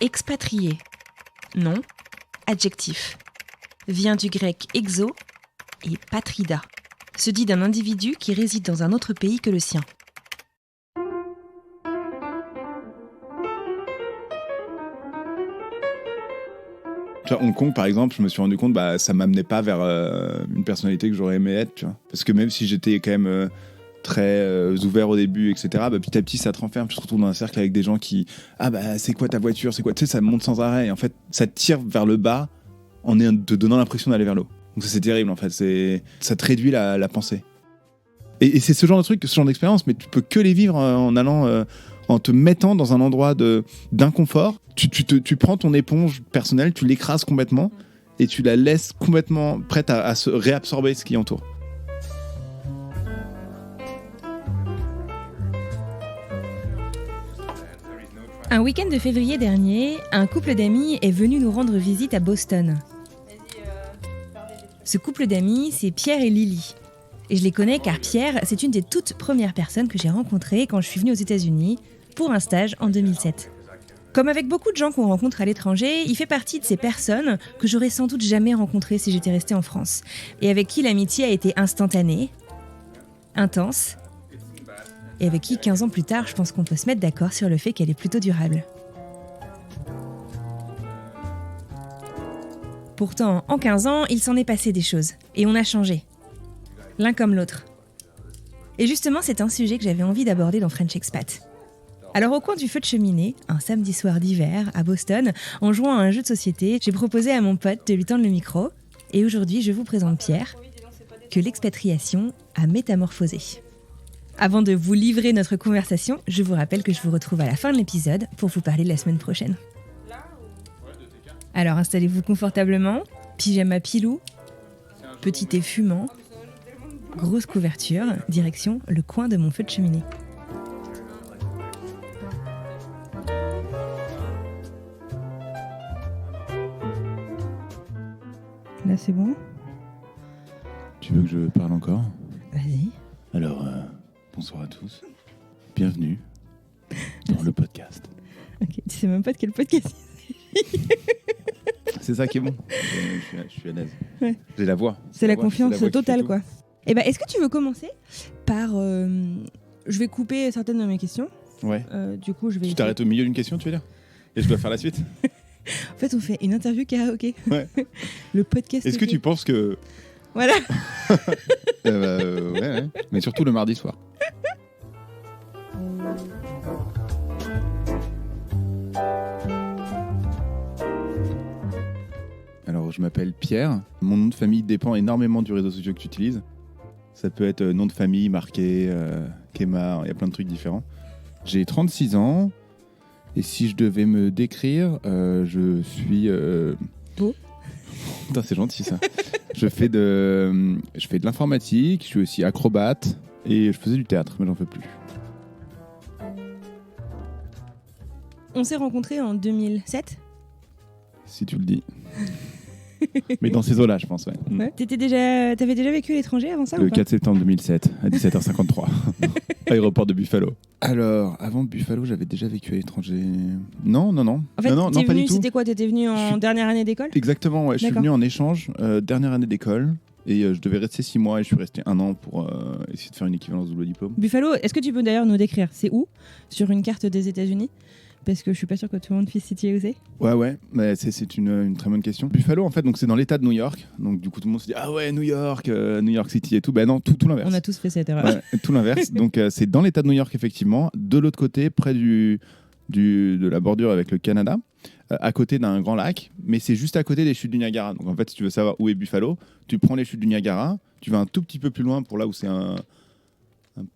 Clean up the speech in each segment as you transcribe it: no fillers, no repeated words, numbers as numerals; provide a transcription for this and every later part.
Expatrié. Nom, adjectif. Vient du grec exo et patrida. Se dit d'un individu qui réside dans un autre pays que le sien. Tu vois, Hong Kong, par exemple, je me suis rendu compte, ça m'amenait pas vers une personnalité que j'aurais aimé être, tu vois. Parce que même si j'étais quand même très ouvert au début, etc., petit à petit, ça te renferme. Tu te retrouves dans un cercle avec des gens qui, c'est quoi ta voiture, c'est quoi, tu sais, ça monte sans arrêt. Et en fait, ça te tire vers le bas en te donnant l'impression d'aller vers le haut. Donc ça, c'est terrible, en fait. Ça te réduit la pensée. Et c'est ce genre de truc, ce genre d'expérience, mais tu peux que les vivre en allant, en te mettant dans un endroit d'inconfort. Tu prends ton éponge personnelle, tu l'écrases complètement et tu la laisses complètement prête à se réabsorber ce qui entoure. Un week-end de février dernier, un couple d'amis est venu nous rendre visite à Boston. Ce couple d'amis, c'est Pierre et Lily. Et je les connais car Pierre, c'est une des toutes premières personnes que j'ai rencontrées quand je suis venue aux États-Unis pour un stage en 2007. Comme avec beaucoup de gens qu'on rencontre à l'étranger, il fait partie de ces personnes que j'aurais sans doute jamais rencontrées si j'étais restée en France, et avec qui l'amitié a été instantanée, intense, et avec qui 15 ans plus tard, je pense qu'on peut se mettre d'accord sur le fait qu'elle est plutôt durable. Pourtant, en 15 ans, il s'en est passé des choses, et on a changé. L'un comme l'autre. Et justement, c'est un sujet que j'avais envie d'aborder dans French Expat. Alors au coin du feu de cheminée, un samedi soir d'hiver, à Boston, en jouant à un jeu de société, j'ai proposé à mon pote de lui tendre le micro. Et aujourd'hui, je vous présente Pierre, que l'expatriation a métamorphosé. Avant de vous livrer notre conversation, je vous rappelle que je vous retrouve à la fin de l'épisode pour vous parler de la semaine prochaine. Alors installez-vous confortablement, pyjama pilou, petit thé fumant, grosse couverture, direction le coin de mon feu de cheminée. Là, c'est bon ? Tu veux que je parle encore ? Vas-y. Alors, bonsoir à tous. Bienvenue dans le podcast. Ok, tu sais même pas de quel podcast C'est ça qui est bon. Je suis à l'aise. Ouais. J'ai la voix. C'est la confiance totale, quoi. Eh ben, est-ce que tu veux commencer par... je vais couper certaines de mes questions. Ouais. Du coup, je vais... Tu t'arrêtes au milieu d'une question, tu veux dire ? Et je dois faire la suite ? En fait, on fait une interview karaoké. Ouais. Le podcast. Est-ce que tu penses que... Voilà. Ouais. Mais surtout le mardi soir. Alors, je m'appelle Pierre. Mon nom de famille dépend énormément du réseau social que tu utilises. Ça peut être nom de famille marqué, Kemar, il y a plein de trucs différents. J'ai 36 ans. Et si je devais me décrire, je suis... Beau. Putain, c'est gentil ça. Je fais de l'informatique, je suis aussi acrobate et je faisais du théâtre, mais j'en fais plus. On s'est rencontrés en 2007 ? Si tu le dis. Mais dans ces eaux-là, je pense, ouais. Ouais. T'avais déjà vécu à l'étranger avant ça ? Le 4 septembre 2007, à 17h53, aéroport de Buffalo. Alors, avant Buffalo, j'avais déjà vécu à l'étranger. Non. En fait, non, pas du tout. C'était quoi ? T'étais venu en dernière année d'école ? Exactement, ouais. Je suis venu en échange, dernière année d'école. Et je devais rester 6 mois et je suis resté 1 an pour essayer de faire une équivalence double diplôme. Buffalo, est-ce que tu peux d'ailleurs nous décrire ? C'est où ? Sur une carte des États-Unis ? Parce que je suis pas sûre que tout le monde puisse situer où c'est. Ouais, mais c'est une très bonne question. Buffalo, en fait, donc c'est dans l'État de New York. Donc du coup, tout le monde se dit ah ouais, New York City et tout. Ben non, tout l'inverse. On a tous fait cette erreur. Ouais, tout l'inverse. Donc c'est dans l'État de New York effectivement, de l'autre côté, près de la bordure avec le Canada, à côté d'un grand lac. Mais c'est juste à côté des chutes du Niagara. Donc en fait, si tu veux savoir où est Buffalo, tu prends les chutes du Niagara, tu vas un tout petit peu plus loin pour là où c'est un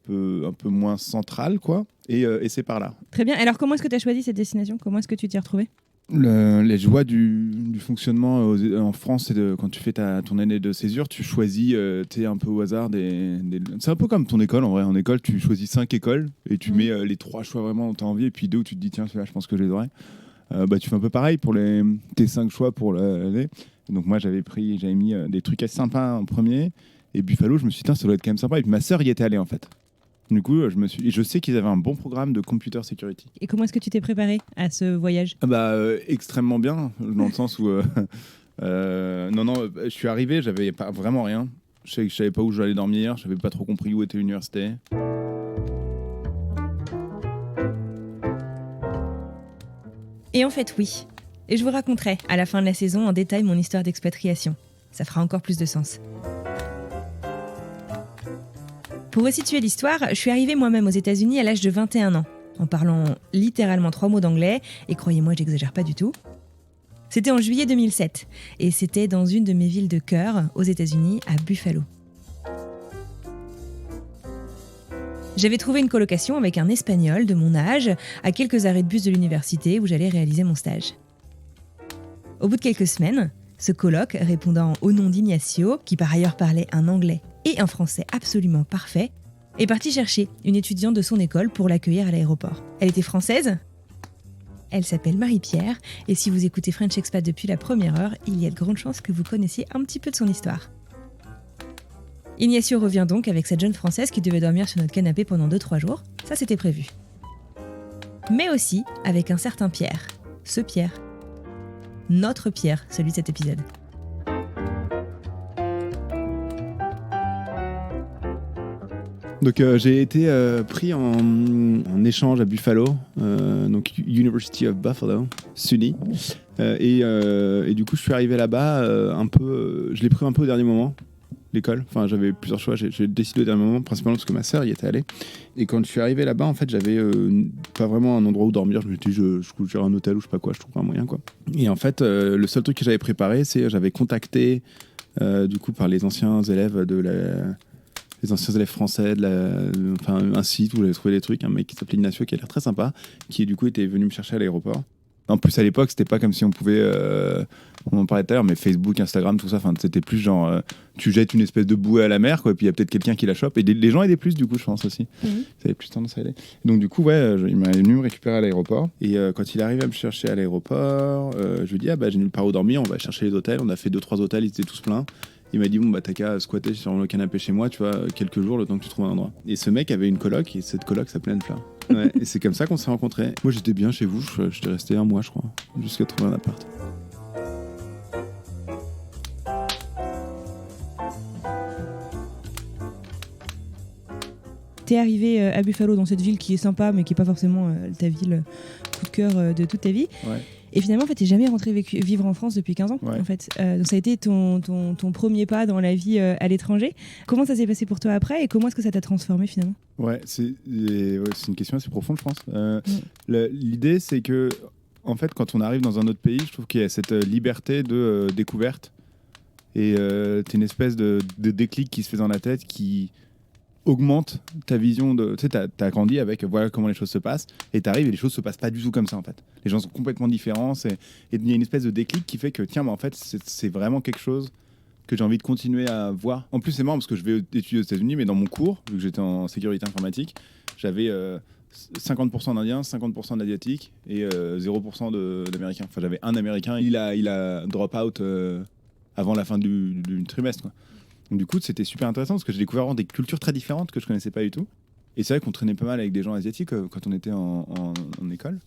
peu moins central, quoi. Et c'est par là. Très bien. Alors, comment est-ce que tu as choisi cette destination ? Comment est-ce que tu t'y es retrouvé ? Les joies du fonctionnement en France, c'est quand tu fais ton année de césure, tu choisis un peu au hasard c'est un peu comme ton école, en vrai. En école, tu choisis 5 écoles et tu mets les 3 choix vraiment dont tu as envie et puis 2 où tu te dis, tiens, celui-là, je pense que je les aurais. Tu fais un peu pareil pour tes 5 choix pour l'année. Donc moi, j'avais mis des trucs assez sympas en premier. Et Buffalo, je me suis dit, ça doit être quand même sympa. Et puis ma sœur y était allée, en fait. Du coup, je sais qu'ils avaient un bon programme de computer security. Et comment est-ce que tu t'es préparé à ce voyage ? Extrêmement bien, dans le sens où je suis arrivé, j'avais pas vraiment rien. Je savais pas où j'allais dormir, j'avais pas trop compris où était l'université. Et en fait, oui. Et je vous raconterai à la fin de la saison en détail mon histoire d'expatriation. Ça fera encore plus de sens. Pour resituer l'histoire, je suis arrivée moi-même aux États-Unis à l'âge de 21 ans, en parlant littéralement 3 mots d'anglais, et croyez-moi, j'exagère pas du tout. C'était en juillet 2007, et c'était dans une de mes villes de cœur, aux États-Unis, à Buffalo. J'avais trouvé une colocation avec un Espagnol de mon âge, à quelques arrêts de bus de l'université où j'allais réaliser mon stage. Au bout de quelques semaines, ce coloc, répondant au nom d'Ignacio, qui par ailleurs parlait un anglais et un français absolument parfait, est parti chercher une étudiante de son école pour l'accueillir à l'aéroport. Elle était française. Elle s'appelle Marie-Pierre, et si vous écoutez French Expat depuis la première heure, il y a de grandes chances que vous connaissiez un petit peu de son histoire. Ignacio revient donc avec cette jeune française qui devait dormir sur notre canapé pendant 2-3 jours, ça c'était prévu. Mais aussi avec un certain Pierre, ce Pierre. Notre Pierre, celui de cet épisode. Donc j'ai été pris en échange à Buffalo, donc University of Buffalo, SUNY, et du coup je suis arrivé là-bas je l'ai pris un peu au dernier moment, l'école. Enfin j'avais plusieurs choix, j'ai décidé au dernier moment, principalement parce que ma sœur y était allée. Et quand je suis arrivé là-bas, en fait j'avais pas vraiment un endroit où dormir. Je me suis dit je coucherai un hôtel ou je sais pas quoi, je trouve un moyen quoi. Et en fait le seul truc que j'avais préparé, c'est j'avais contacté du coup par les anciens élèves les anciens élèves français, un site où j'avais trouvé des trucs, un mec qui s'appelait Ignacio qui a l'air très sympa, qui du coup était venu me chercher à l'aéroport. En plus à l'époque c'était pas comme si on pouvait, on en parlait tout à l'heure, mais Facebook, Instagram, tout ça, c'était plus genre tu jettes une espèce de bouée à la mer quoi, et puis il y a peut-être quelqu'un qui la chope, et les gens aidaient plus du coup je pense aussi. Ça avait plus tendance à aider. Donc du coup il m'a venu me récupérer à l'aéroport, et quand il est arrivé à me chercher à l'aéroport, je lui ai dit j'ai nulle part où dormir, on va chercher les hôtels. On a fait 2-3 hôtels, ils étaient tous pleins. Il m'a dit t'as qu'à squatter sur le canapé chez moi, tu vois, quelques jours le temps que tu trouves un endroit. Et ce mec avait une coloc, et cette coloc s'appelait Anne-Fleur. Ouais, et c'est comme ça qu'on s'est rencontrés. Moi j'étais bien chez vous, j'étais resté 1 mois je crois, jusqu'à trouver un appart. T'es arrivé à Buffalo, dans cette ville qui est sympa mais qui est pas forcément ta ville coup de cœur de toute ta vie. Ouais. Et finalement, en fait, t'es jamais rentré vivre en France depuis 15 ans. Ouais. En fait. Donc ça a été ton premier pas dans la vie à l'étranger. Comment ça s'est passé pour toi après et comment est-ce que ça t'a transformé finalement ? Ouais, c'est une question assez profonde, je pense. L'idée, c'est que, en fait, quand on arrive dans un autre pays, je trouve qu'il y a cette liberté de découverte. Et t'as une espèce de déclic qui se fait dans la tête qui augmente ta vision de... Tu sais, t'as grandi avec voilà comment les choses se passent, et t'arrives et les choses se passent pas du tout comme ça, en fait. Les gens sont complètement différents, et il y a une espèce de déclic qui fait que, tiens, en fait, c'est vraiment quelque chose que j'ai envie de continuer à voir. En plus, c'est marrant parce que je vais étudier aux États-Unis, mais dans mon cours, vu que j'étais en sécurité informatique, j'avais 50% d'Indiens, 50% d'Asiatiques et 0% d'Américains. Enfin, j'avais un Américain, il a drop out avant la fin du trimestre, quoi. Donc, du coup, c'était super intéressant parce que j'ai découvert vraiment des cultures très différentes que je connaissais pas du tout. Et c'est vrai qu'on traînait pas mal avec des gens asiatiques quand on était en école.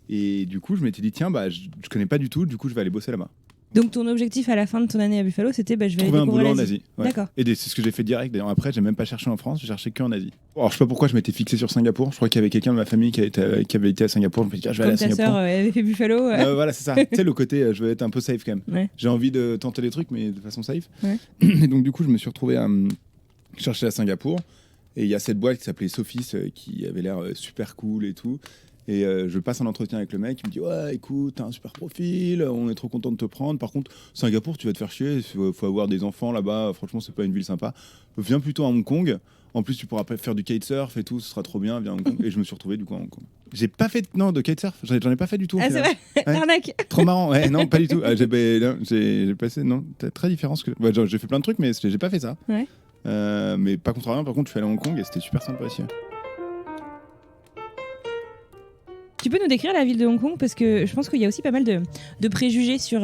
Et du coup, je m'étais dit, tiens, je connais pas du tout, du coup, je vais aller bosser là-bas. Donc ton objectif à la fin de ton année à Buffalo, c'était je vais aller trouver un découvrir boulot l'Asie. en Asie. Ouais. D'accord. Et c'est ce que j'ai fait direct. D'ailleurs, après, j'ai même pas cherché en France, j'ai cherché qu'en Asie. Alors, je sais pas pourquoi je m'étais fixé sur Singapour. Je crois qu'il y avait quelqu'un de ma famille qui avait été à Singapour. Je me suis dit, je vais aller à Singapour. Comme ta sœur avait fait Buffalo. Voilà, c'est ça. Tu sais, le côté, je veux être un peu safe quand même. Ouais. J'ai envie de tenter des trucs, mais de façon safe. Ouais. Et donc, du coup, je me suis retrouvé à chercher à Singapour. Et il y a cette boîte qui s'appelait Sophis qui avait l'air super cool et tout. Et je passe un entretien avec le mec, il me dit ouais écoute t'as un super profil, on est trop content de te prendre, par contre Singapour tu vas te faire chier, il faut avoir des enfants là-bas, franchement c'est pas une ville sympa, viens plutôt à Hong Kong, en plus tu pourras faire du kitesurf et tout, ce sera trop bien, viens à Hong Kong. Et je me suis retrouvé du coup à Hong Kong. J'ai pas fait de kitesurf, j'en ai pas fait du tout. Ah c'est vrai, ouais. Arnaque. Trop marrant, ouais, non pas du tout, j'ai passé, non, très différent ce que... j'ai fait plein de trucs mais j'ai pas fait ça. Ouais. Mais pas contrairement, par contre je suis allé à Hong Kong et c'était super sympa aussi. Tu peux nous décrire la ville de Hong Kong, parce que je pense qu'il y a aussi pas mal de préjugés sur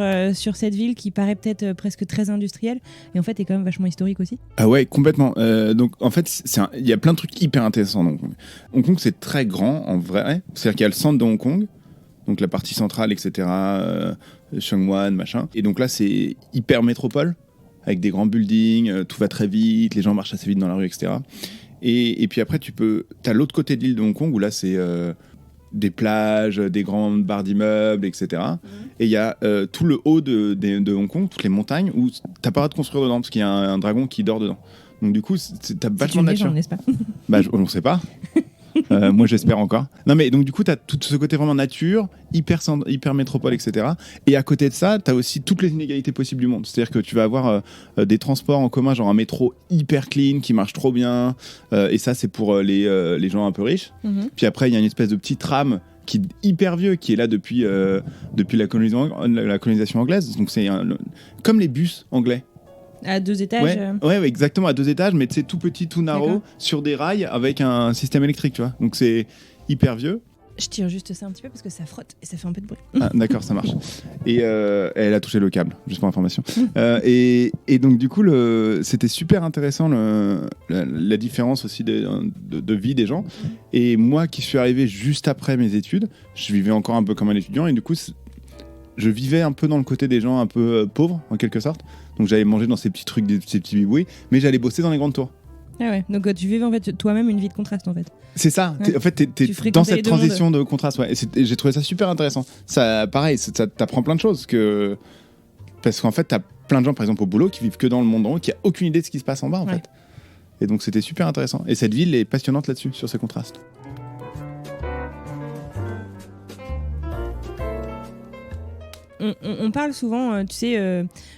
cette ville qui paraît peut-être presque très industrielle et en fait est quand même vachement historique aussi. Ah ouais, complètement. Donc en fait, il y a plein de trucs hyper intéressants dans Hong Kong. Hong Kong, c'est très grand en vrai. C'est-à-dire qu'il y a le centre de Hong Kong, donc la partie centrale, etc. Sheung-Wan, machin. Et donc là, c'est hyper métropole, avec des grands buildings, tout va très vite, les gens marchent assez vite dans la rue, etc. Et puis après, t'as l'autre côté de l'île de Hong Kong où là, c'est des plages, des grandes barres d'immeubles, etc. Et il y a tout le haut de Hong Kong, toutes les montagnes, où t'as pas le droit de construire dedans, parce qu'il y a un dragon qui dort dedans. Donc du coup, t'as vachement de nature. C'est n'est-ce pas? On ne sait pas. Moi, j'espère encore. Non, mais donc du coup, t'as tout ce côté vraiment nature, hyper métropole, etc. Et à côté de ça, t'as aussi toutes les inégalités possibles du monde. C'est-à-dire que tu vas avoir des transports en commun, genre un métro hyper clean, qui marche trop bien. Et ça, c'est pour les gens un peu riches. Puis après, il y a une espèce de petit tram qui est hyper vieux, qui est là depuis la colonisation anglaise. Donc c'est comme les bus anglais. À 2 étages. Ouais, exactement, à 2 étages, mais c'est tout petit, tout narrow, D'accord. sur des rails avec un système électrique, tu vois. Donc c'est hyper vieux. Je tire juste ça un petit peu parce que ça frotte et ça fait un peu de bruit. Ah, d'accord, ça marche. Et elle a touché le câble, juste pour information. Et donc du coup, c'était super intéressant la différence aussi de vie des gens. Et moi qui suis arrivé juste après mes études, je vivais encore un peu comme un étudiant et du coup, je vivais un peu dans le côté des gens un peu pauvres, en quelque sorte. Donc j'allais manger dans ces petits trucs, ces petits bibouis, mais j'allais bosser dans les grandes tours. Ah ouais, donc tu vivais en fait toi-même une vie de contraste en fait. C'est ça, ouais. En fait t'es dans cette transition de contraste, ouais. Et j'ai trouvé ça super intéressant. Ça, pareil, ça t'apprend plein de choses, parce qu'en fait t'as plein de gens par exemple au boulot qui vivent que dans le monde en haut, qui a aucune idée de ce qui se passe en bas en fait. Et donc c'était super intéressant. Et cette ville est passionnante là-dessus, sur ces contrastes. On parle souvent, tu sais,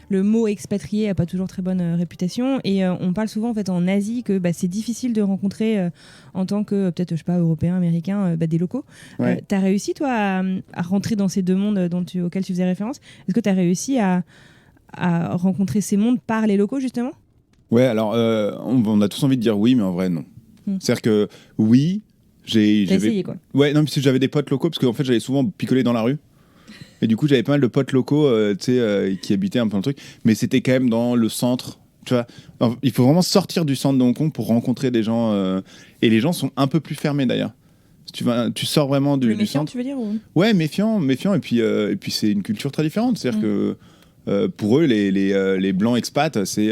le mot expatrié a pas toujours très bonne réputation, et on parle souvent en fait en Asie que c'est difficile de rencontrer en tant que peut-être je sais pas européen, américain, des locaux. Ouais. T'as réussi toi à rentrer dans ces deux mondes auxquels tu faisais référence? Est-ce que t'as réussi à rencontrer ces mondes par les locaux justement? Ouais, alors on a tous envie de dire oui, mais en vrai non. C'est-à-dire que oui, T'as essayé quoi? Ouais, non, parce que j'avais des potes locaux, parce qu'en fait j'allais souvent picoler dans la rue. Et du coup, j'avais pas mal de potes locaux qui habitaient un peu dans le truc. Mais c'était quand même dans le centre. Tu vois, alors, il faut vraiment sortir du centre de Hong Kong pour rencontrer des gens. Et les gens sont un peu plus fermés d'ailleurs. Tu sors vraiment du centre. Tu veux dire ou... Ouais, méfiant. Et puis c'est une culture très différente. C'est-à-dire que pour eux, les blancs expats, c'est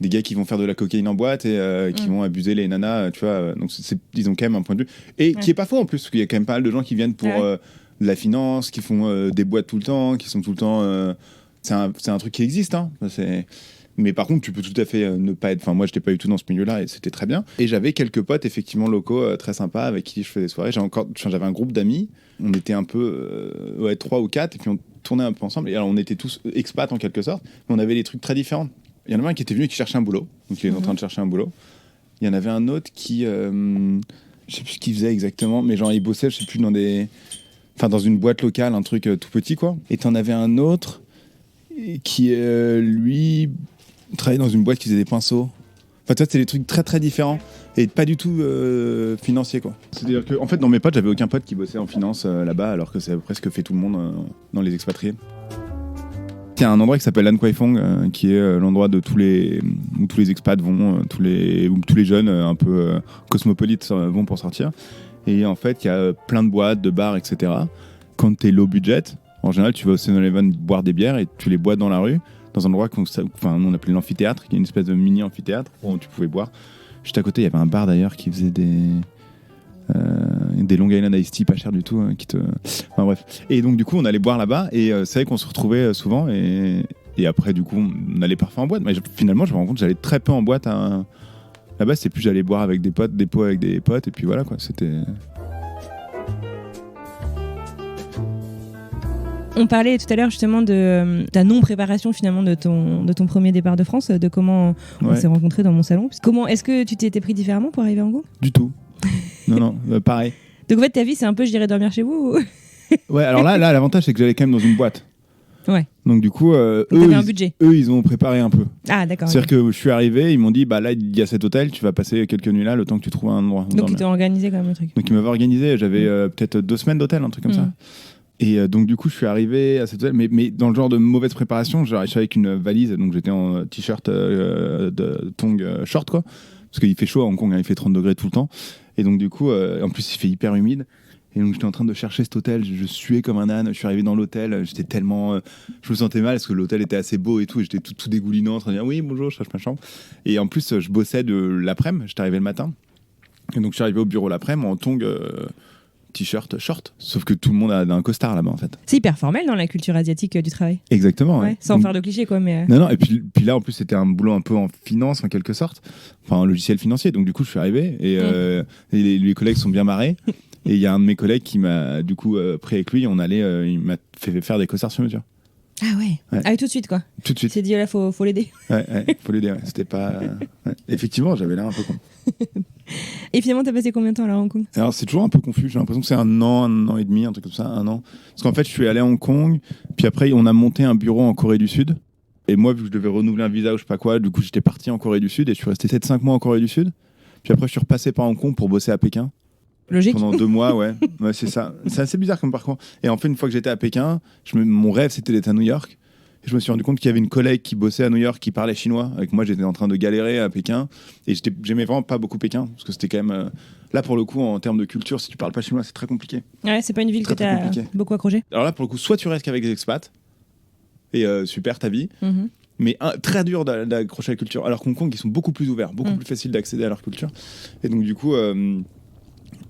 des gars qui vont faire de la cocaïne en boîte et qui vont abuser les nanas. Tu vois, donc ils ont quand même un point de vue. Et qui est pas faux en plus, parce qu'il y a quand même pas mal de gens qui viennent pour... de la finance, qui font des boîtes tout le temps, qui sont tout le temps... c'est un truc qui existe, hein. Mais par contre, tu peux tout à fait ne pas être... Enfin, moi, je n'étais pas du tout dans ce milieu-là et c'était très bien. Et j'avais quelques potes, effectivement, locaux très sympas avec qui je faisais des soirées. J'avais un groupe d'amis. On était un peu 3 ou 4 et puis on tournait un peu ensemble. Et alors, on était tous expats en quelque sorte, mais on avait des trucs très différents. Il y en avait un qui était venu et qui cherchait un boulot. Donc, il est en train de chercher un boulot. Il y en avait un autre qui... je sais plus ce qu'il faisait exactement, mais genre, il bossait, je sais plus, dans une boîte locale, un truc tout petit, quoi. Et t'en avais un autre qui, lui, travaillait dans une boîte qui faisait des pinceaux. Enfin, tu vois, c'était des trucs très, très différents et pas du tout financiers, quoi. C'est-à-dire que, en fait, dans mes potes, j'avais aucun pote qui bossait en finance là-bas, alors que c'est presque fait tout le monde dans les expatriés. Il y a un endroit qui s'appelle Lan Kwai Fong, qui est l'endroit où tous les expats vont, où tous les jeunes un peu cosmopolites vont pour sortir. Et en fait, il y a plein de boîtes, de bars, etc. Quand t'es low budget, en général, tu vas au 7-Eleven boire des bières et tu les bois dans la rue, dans un endroit qu'on appelait l'amphithéâtre, qui est une espèce de mini amphithéâtre où tu pouvais boire. Juste à côté, il y avait un bar d'ailleurs qui faisait des Long Island Iced Tea pas cher du tout. Enfin bref. Et donc, du coup, on allait boire là-bas et c'est vrai qu'on se retrouvait souvent. Et après, du coup, on allait parfois en boîte. Mais finalement, je me rends compte que j'allais très peu en boîte là-bas, c'est plus j'allais boire avec des potes, des pots avec des potes, et puis voilà quoi, c'était... On parlait tout à l'heure justement de ta non-préparation finalement de ton premier départ de France, de comment on s'est rencontrés dans mon salon. Est-ce que tu t'étais pris différemment pour arriver en Hong Kong ? Du tout. Non, pareil. Donc en fait ta vie c'est un peu j'irai dormir chez vous ou... Ouais, alors là l'avantage c'est que j'allais quand même dans une boîte. Ouais. Donc du coup, t'avais un budget. eux, ils ont préparé un peu. Ah, d'accord. C'est-à-dire que je suis arrivé, ils m'ont dit, bah là, il y a cet hôtel, tu vas passer quelques nuits là, le temps que tu trouves un endroit. Donc ils t'ont organisé quand même le truc. Donc ils m'avaient organisé, j'avais peut-être 2 semaines d'hôtel, un truc comme ça. Et donc du coup, je suis arrivé à cet hôtel, mais dans le genre de mauvaise préparation, je suis avec une valise, donc j'étais en t-shirt de tongs short, quoi. Parce qu'il fait chaud à Hong Kong, hein, il fait 30 degrés tout le temps. Et donc du coup, en plus il fait hyper humide. Et donc j'étais en train de chercher cet hôtel, je suais comme un âne, je suis arrivé dans l'hôtel, j'étais tellement... je me sentais mal parce que l'hôtel était assez beau et tout, et j'étais tout dégoulinant en train de dire oui bonjour, je cherche ma chambre. Et en plus je bossais de l'après-midi, j'étais arrivé le matin. Et donc je suis arrivé au bureau l'après-midi en tongs t-shirt short, sauf que tout le monde a un costard là-bas en fait. C'est hyper formel dans la culture asiatique du travail. Exactement, ouais. Sans faire de clichés quoi, mais... Non, et puis là en plus c'était un boulot un peu en finance en quelque sorte, enfin un logiciel financier, donc du coup je suis arrivé et les collègues sont bien marrés. Et il y a un de mes collègues qui m'a du coup pris avec lui, il m'a fait faire des costards sur mesure. Ah ouais. Ah, tout de suite quoi. Tout de suite. Il s'est dit là faut l'aider. Ouais, faut l'aider, ouais. C'était pas... Ouais. Effectivement, j'avais l'air un peu con. Et finalement, t'as passé combien de temps là à Hong Kong ? Alors c'est toujours un peu confus, j'ai l'impression que c'est un an et demi, un truc comme ça, un an. Parce qu'en fait, je suis allé à Hong Kong, puis après on a monté un bureau en Corée du Sud. Et moi, vu que je devais renouveler un visa ou je sais pas quoi, du coup j'étais parti en Corée du Sud et je suis resté 7-5 mois en Corée du Sud. Puis après, je suis repassé par Hong Kong pour bosser à Pékin. Logique. Pendant 2 mois, ouais. Ouais, c'est ça. C'est assez bizarre comme parcours. Et en fait, une fois que j'étais à Pékin, mon rêve, c'était d'être à New York. Et je me suis rendu compte qu'il y avait une collègue qui bossait à New York, qui parlait chinois. Avec moi, j'étais en train de galérer à Pékin. Et j'aimais vraiment pas beaucoup Pékin. Parce que c'était quand même... là, pour le coup, en termes de culture, si tu parles pas chinois, c'est très compliqué. Ouais, c'est pas une ville que t'as beaucoup accroché. Alors là, pour le coup, soit tu restes qu'avec des expats. Et super ta vie. Mais très dur d'accrocher à la culture. Alors qu'Hong Kong, ils sont beaucoup plus ouverts, beaucoup plus facile d'accéder à leur culture. Et donc, du coup...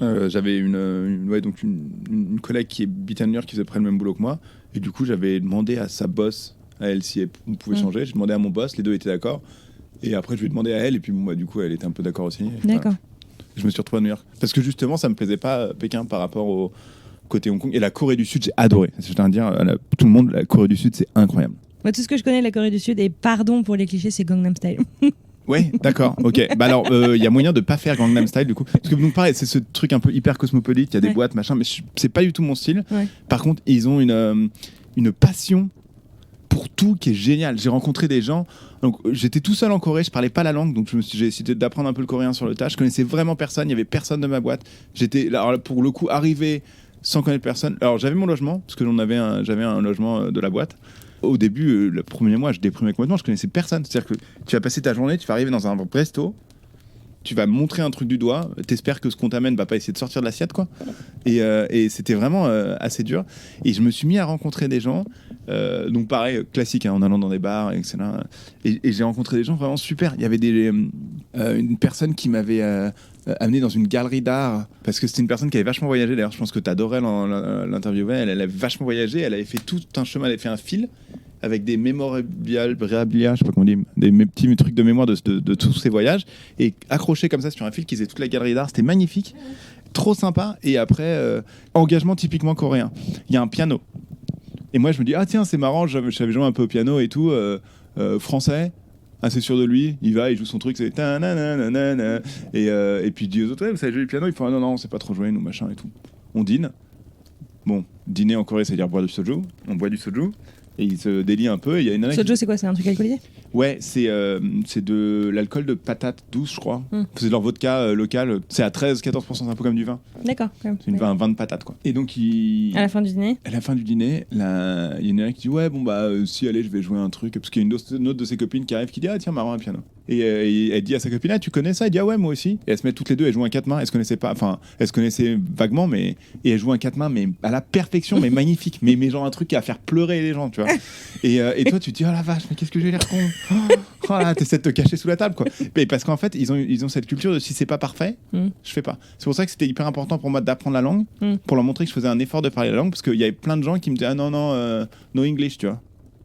j'avais une collègue qui habite à New York qui faisait près le même boulot que moi, et du coup j'avais demandé à sa boss, à elle, si on pouvait changer. J'ai demandé à mon boss, les deux étaient d'accord, et après je lui ai demandé à elle, et puis bon, du coup elle était un peu d'accord aussi. D'accord. Voilà. Je me suis retrouvé à New York parce que justement ça me plaisait pas Pékin par rapport au côté Hong Kong. Et la Corée du Sud, j'ai adoré. Je tiens à dire tout le monde, la Corée du Sud c'est incroyable. Moi, tout ce que je connais de la Corée du Sud, et pardon pour les clichés, c'est Gangnam Style. Ouais, d'accord, ok. Bah alors, il y a moyen de pas faire Gangnam Style du coup. Parce que donc pareil, c'est ce truc un peu hyper cosmopolite, il y a des boîtes, machin, mais c'est pas du tout mon style. Ouais. Par contre, ils ont une passion pour tout qui est génial. J'ai rencontré des gens, donc j'étais tout seul en Corée, je parlais pas la langue, donc j'ai essayé d'apprendre un peu le coréen sur le tas. Je connaissais vraiment personne, il y avait personne de ma boîte. J'étais là, pour le coup, arrivé sans connaître personne. Alors j'avais mon logement, parce que j'avais un logement de la boîte. Au début, le premier mois, je déprimais complètement, je connaissais personne. C'est-à-dire que tu vas passer ta journée, tu vas arriver dans un resto, tu vas montrer un truc du doigt, t'espères que ce qu'on t'amène va pas essayer de sortir de l'assiette, quoi. Et c'était vraiment assez dur. Et je me suis mis à rencontrer des gens, donc pareil, classique, hein, en allant dans des bars, etc. Et j'ai rencontré des gens vraiment super. Il y avait une personne qui m'avait amené dans une galerie d'art, parce que c'était une personne qui avait vachement voyagé. D'ailleurs, je pense que t'adorais l'interviewer. Elle avait vachement voyagé, elle avait fait tout un chemin, elle avait fait un fil avec des mémorabilia, je sais pas comment on dit, des petits trucs de mémoire de tous ces voyages, et accroché comme ça sur un fil qui faisait toute la galerie d'art. C'était magnifique, trop sympa. Et après, engagement typiquement coréen. Il y a un piano. Et moi, je me dis, ah tiens, c'est marrant, je savais jouer un peu au piano et tout, français, assez sûr de lui, il va, il joue son truc, c'est et puis il dit aux autres, ouais, vous savez jouer du piano? Ils font, ah non, on sait pas trop jouer, nous, machin et tout. On dîne. Bon, dîner en Corée, c'est-à-dire boire du soju. On boit du soju. Et il se délie un peu. Soju, c'est quoi? C'est un truc alcoolisé? Ouais, c'est de l'alcool de patate douce, je crois. C'est de leur vodka local. C'est à 13-14%, c'est un peu comme du vin. D'accord. C'est un vin de patate, quoi. Et donc, à la fin du dîner, il y a une nana qui dit, ouais, bon, bah, si, allez, je vais jouer un truc. Parce qu'il y a une autre de ses copines qui arrive qui dit, ah, tiens, marrant, un piano. Et elle dit à sa copine, ah, tu connais ça? Elle dit, ah ouais, moi aussi. Et elles se mettent toutes les deux, elles jouent un 4 mains. Elles se connaissaient pas, enfin, elles se connaissaient vaguement, mais. Et elles jouent un 4 mains, mais à la perfection, mais magnifique. Mais genre un truc qui va faire pleurer les gens, tu vois. Et toi, tu te dis, oh la vache, mais qu'est-ce que j'ai l'air con. Oh là, t'essaies de te cacher sous la table, quoi. Mais parce qu'en fait, ils ont cette culture de si c'est pas parfait, je fais pas. C'est pour ça que c'était hyper important pour moi d'apprendre la langue, pour leur montrer que je faisais un effort de parler la langue, parce qu'il y avait plein de gens qui me disaient, ah non, no English, tu vois.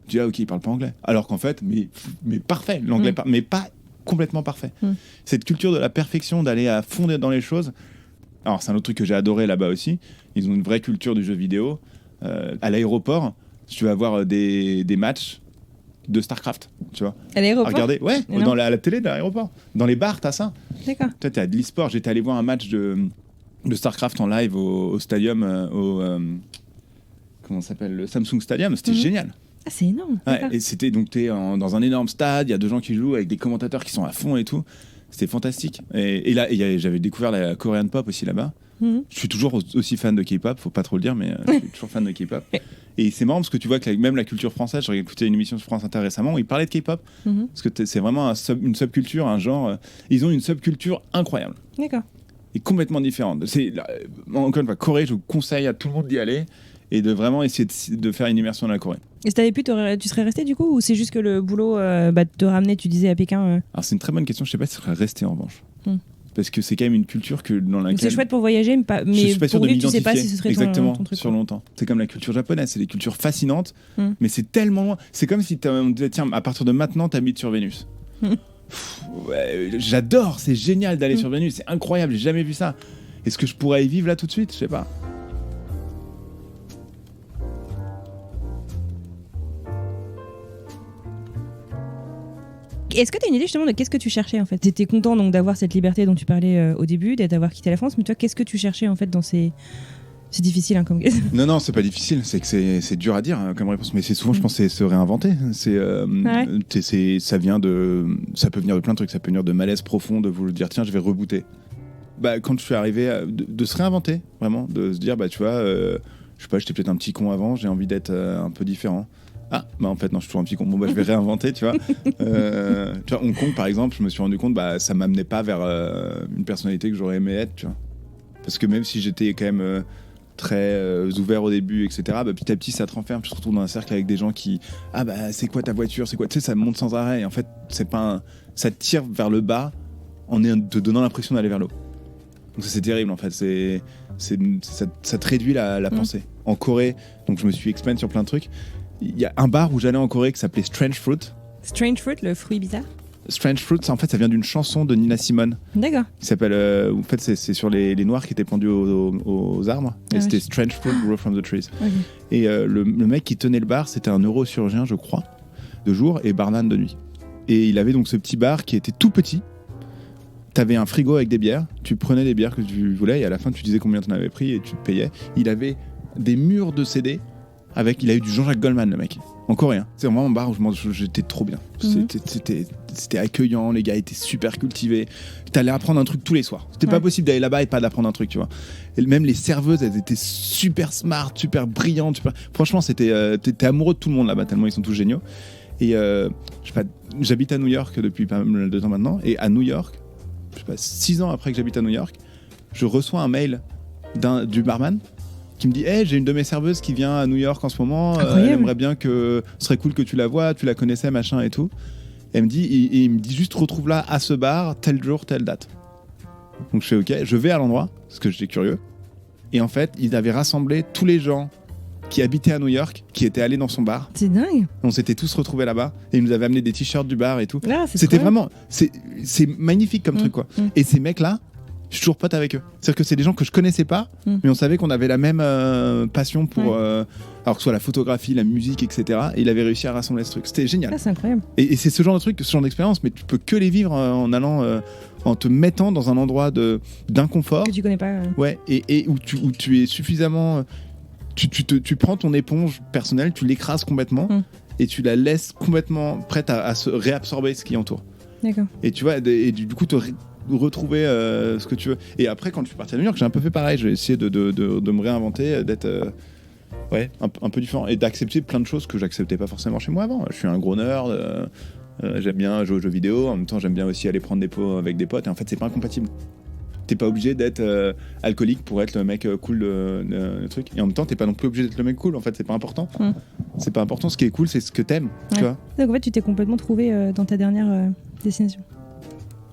Je dis, ah ok, ils parlent pas anglais. Alors qu'en fait, mais parfait, l'anglais, mais pas complètement parfait. Cette culture de la perfection, d'aller à fond dans les choses. Alors, c'est un autre truc que j'ai adoré là-bas aussi. Ils ont une vraie culture du jeu vidéo. À l'aéroport, tu vas voir des matchs de StarCraft, tu vois. À l'aéroport? Regardez, ouais, à la télé de l'aéroport. Dans les bars, t'as ça. D'accord. Toi, t'as de l'e-sport. J'étais allé voir un match de StarCraft en live au stadium, comment ça s'appelle, le Samsung Stadium. C'était génial. Ah, c'est énorme. Ouais, et c'était donc dans un énorme stade, il y a 2 gens qui jouent avec des commentateurs qui sont à fond et tout. C'était fantastique. Et là, j'avais découvert la Korean pop aussi là-bas. Mhm. Je suis toujours aussi fan de K-pop, faut pas trop le dire, mais je suis toujours fan de K-pop. Et c'est marrant parce que tu vois que même la culture française, j'ai écouté une émission sur France Inter récemment où ils parlaient de K-pop. Mhm. Parce que c'est vraiment une subculture, un genre. Ils ont une subculture incroyable. D'accord. Et complètement différente. Encore une fois, Corée, je vous conseille à tout le monde d'y aller et de vraiment essayer de faire une immersion dans la Corée. Et si t'avais pu, tu serais resté du coup, ou c'est juste que le boulot te ramenait, tu disais, à Pékin Alors c'est une très bonne question, je sais pas si je serais resté en revanche. Hmm. Parce que c'est quand même une culture dans laquelle... C'est chouette pour voyager, mais je suis pas sûr pour de vivre, tu sais pas m'identifier si ce serait exactement ton truc. sur longtemps. C'est comme la culture japonaise, c'est des cultures fascinantes, Hmm. mais c'est tellement loin. C'est comme si on disait, tiens, à partir de maintenant, t'habites sur Vénus. Hmm. Ouais, j'adore, c'est génial d'aller sur Vénus, c'est incroyable, j'ai jamais vu ça. Est-ce que je pourrais y vivre là tout de suite? Je sais pas. Est-ce que tu as une idée justement de qu'est-ce que tu cherchais en fait? Tu étais content donc d'avoir cette liberté dont tu parlais au début, d'avoir quitté la France, mais toi, qu'est-ce que tu cherchais en fait dans ces... C'est difficile hein, comme... Non, c'est pas difficile, c'est que c'est dur à dire hein, comme réponse, mais c'est souvent, je pense, c'est se réinventer. Ça peut venir de plein de trucs, ça peut venir de malaise profond, de vouloir dire tiens, je vais rebooter. Quand je suis arrivé, de se réinventer, vraiment, de se dire, tu vois, je sais pas, j'étais peut-être un petit con avant, j'ai envie d'être un peu différent. Ah, en fait, non, je suis toujours un petit con. Bon, je vais réinventer, tu vois. Tu vois, Hong Kong, par exemple, je me suis rendu compte, ça m'amenait pas vers une personnalité que j'aurais aimé être, tu vois. Parce que même si j'étais quand même très ouvert au début, etc., petit à petit, ça te renferme. Tu te retrouves dans un cercle avec des gens qui, c'est quoi ta voiture, c'est quoi, tu sais, ça monte sans arrêt. Et en fait, c'est pas ça te tire vers le bas en te donnant l'impression d'aller vers le haut. Donc ça, c'est terrible, en fait. Ça te réduit la pensée. En Corée, donc je me suis expand sur plein de trucs. Il y a un bar où j'allais en Corée qui s'appelait Strange Fruit. Strange Fruit, le fruit bizarre. Strange Fruit, ça vient d'une chanson de Nina Simone. D'accord. Qui s'appelle. En fait, c'est sur les noirs qui étaient pendus aux arbres. Et c'était Strange Fruit Grow from the Trees. Okay. Et le mec qui tenait le bar, c'était un neurochirurgien, je crois, de jour et barman de nuit. Et il avait donc ce petit bar qui était tout petit. T'avais un frigo avec des bières. Tu prenais les bières que tu voulais et à la fin, tu disais combien t'en avais pris et tu te payais. Il avait des murs de CD. Il a eu du Jean-Jacques Goldman, le mec, en coréen. C'est vraiment un bar où j'étais trop bien. C'était accueillant, les gars étaient super cultivés. T'allais apprendre un truc tous les soirs. C'était pas possible d'aller là-bas et pas d'apprendre un truc, tu vois. Et même les serveuses, elles étaient super smart, super brillantes. Franchement, t'étais amoureux de tout le monde là-bas, tellement ils sont tous géniaux. Et je sais pas, j'habite à New York depuis pas mal de temps maintenant. Et à New York, je sais pas, 6 ans après que j'habite à New York, je reçois un mail du barman qui me dit hey, j'ai une de mes serveuses qui vient à New York en ce moment, elle aimerait bien ce serait cool que tu la vois, tu la connaissais, machin et tout. Et il me dit juste retrouve là à ce bar, tel jour, telle date. Donc je fais ok, je vais à l'endroit, parce que j'étais curieux. Et en fait, ils avaient rassemblé tous les gens qui habitaient à New York, qui étaient allés dans son bar. C'est dingue. On s'était tous retrouvés là-bas et ils nous avaient amené des t-shirts du bar et tout. Là, c'était vraiment, c'est magnifique comme truc quoi. Et ces mecs-là, je suis toujours pote avec eux. C'est-à-dire que c'est des gens que je connaissais pas, mais on savait qu'on avait la même passion pour, alors que ce soit la photographie, la musique, etc. Et il avait réussi à rassembler ce truc. C'était génial. Ah, c'est incroyable. Et c'est ce genre de truc, ce genre d'expérience, mais tu peux que les vivre en allant, en te mettant dans un endroit d'inconfort. Que tu connais pas. Ouais. Et où tu es suffisamment, tu prends ton éponge personnelle, tu l'écrases complètement et tu la laisses complètement prête à se réabsorber ce qui entoure. D'accord. Et tu vois, et du coup retrouver ce que tu veux. Et après, quand je suis parti à New York, j'ai un peu fait pareil. J'ai essayé de me réinventer, d'être un peu différent et d'accepter plein de choses que j'acceptais pas forcément chez moi avant. Je suis un gros nerd, j'aime bien jouer aux jeux vidéo, en même temps j'aime bien aussi aller prendre des pots avec des potes et en fait c'est pas incompatible. T'es pas obligé d'être alcoolique pour être le mec cool de truc et en même temps t'es pas non plus obligé d'être le mec cool, en fait c'est pas important. C'est pas important, ce qui est cool c'est ce que t'aimes, tu vois. Donc en fait tu t'es complètement trouvé dans ta dernière destination.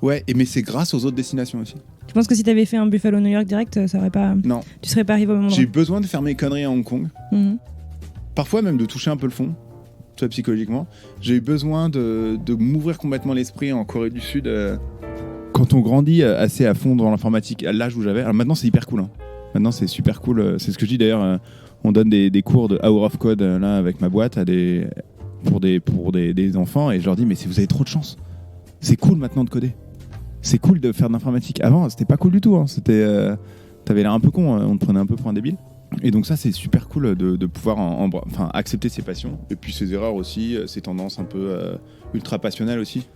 Ouais, mais c'est grâce aux autres destinations aussi. Tu penses que si t'avais fait un Buffalo New York direct, ça aurait pas... Non. Tu serais pas arrivé au même endroit. J'ai eu besoin de faire mes conneries à Hong Kong. Parfois même de toucher un peu le fond, tu vois, psychologiquement. J'ai eu besoin de m'ouvrir complètement l'esprit en Corée du Sud. Quand on grandit assez à fond dans l'informatique, à l'âge où j'avais... Alors maintenant, c'est hyper cool. Hein. Maintenant, c'est super cool. C'est ce que je dis d'ailleurs. On donne des cours de Hour of Code là, avec ma boîte pour des enfants et je leur dis, mais vous avez trop de chance. C'est cool maintenant de coder. C'est cool de faire de l'informatique. Avant, c'était pas cool du tout. Hein. T'avais l'air un peu con. On te prenait un peu pour un débile. Et donc ça, c'est super cool de pouvoir accepter ses passions. Et puis ses erreurs aussi, ses tendances un peu ultra passionnelles aussi.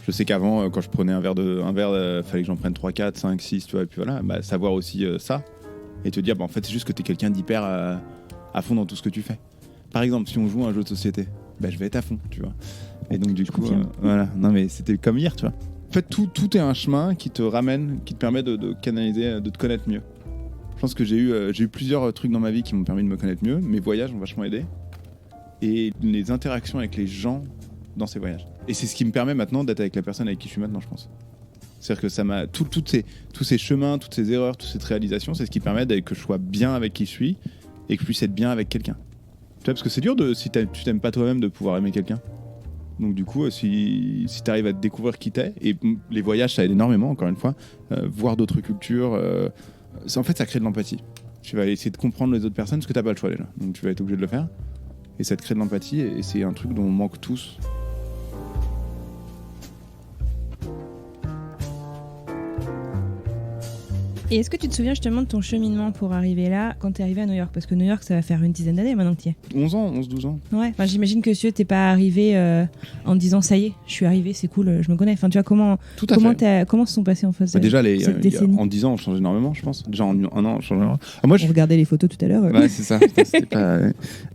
Je sais qu'avant, quand je prenais un verre, fallait que j'en prenne 3, 4, 5, 6, tu vois. Et puis voilà, savoir aussi ça. Et te dire, en fait, c'est juste que t'es quelqu'un d'hyper à fond dans tout ce que tu fais. Par exemple, si on joue à un jeu de société, je vais être à fond, tu vois. Et donc du coup, voilà. Non mais c'était comme hier, tu vois. En fait, tout est un chemin qui te ramène, qui te permet de canaliser, de te connaître mieux. Je pense que j'ai eu plusieurs trucs dans ma vie qui m'ont permis de me connaître mieux. Mes voyages m'ont vachement aidé. Et les interactions avec les gens dans ces voyages. Et c'est ce qui me permet maintenant d'être avec la personne avec qui je suis maintenant, je pense. C'est-à-dire que ça m'a tous ces chemins, toutes ces erreurs, toutes ces réalisations, c'est ce qui permet que je sois bien avec qui je suis et que je puisse être bien avec quelqu'un. Tu vois, parce que c'est dur si tu t'aimes pas toi-même de pouvoir aimer quelqu'un. Donc du coup, si tu arrives à te découvrir qui t'es, et les voyages ça aide énormément, encore une fois, voir d'autres cultures, en fait ça crée de l'empathie. Tu vas essayer de comprendre les autres personnes parce que t'as pas le choix déjà. Donc tu vas être obligé de le faire. Et ça te crée de l'empathie et c'est un truc dont on manque tous. Et est-ce que tu te souviens justement de ton cheminement pour arriver là quand t'es arrivé à New York? Parce que New York, ça va faire une dizaine d'années maintenant que t'y es. 11-12 ans. Ouais, j'imagine que t'es pas arrivé en te disant ça y est, je suis arrivé, c'est cool, je me connais. Enfin, tu vois, comment se sont passés en face déjà, cette décennie? en 10 ans, on change énormément, je pense. Déjà en un an, on change énormément. Moi, On regardait les photos tout à l'heure. Ouais, c'est ça. C'était pas...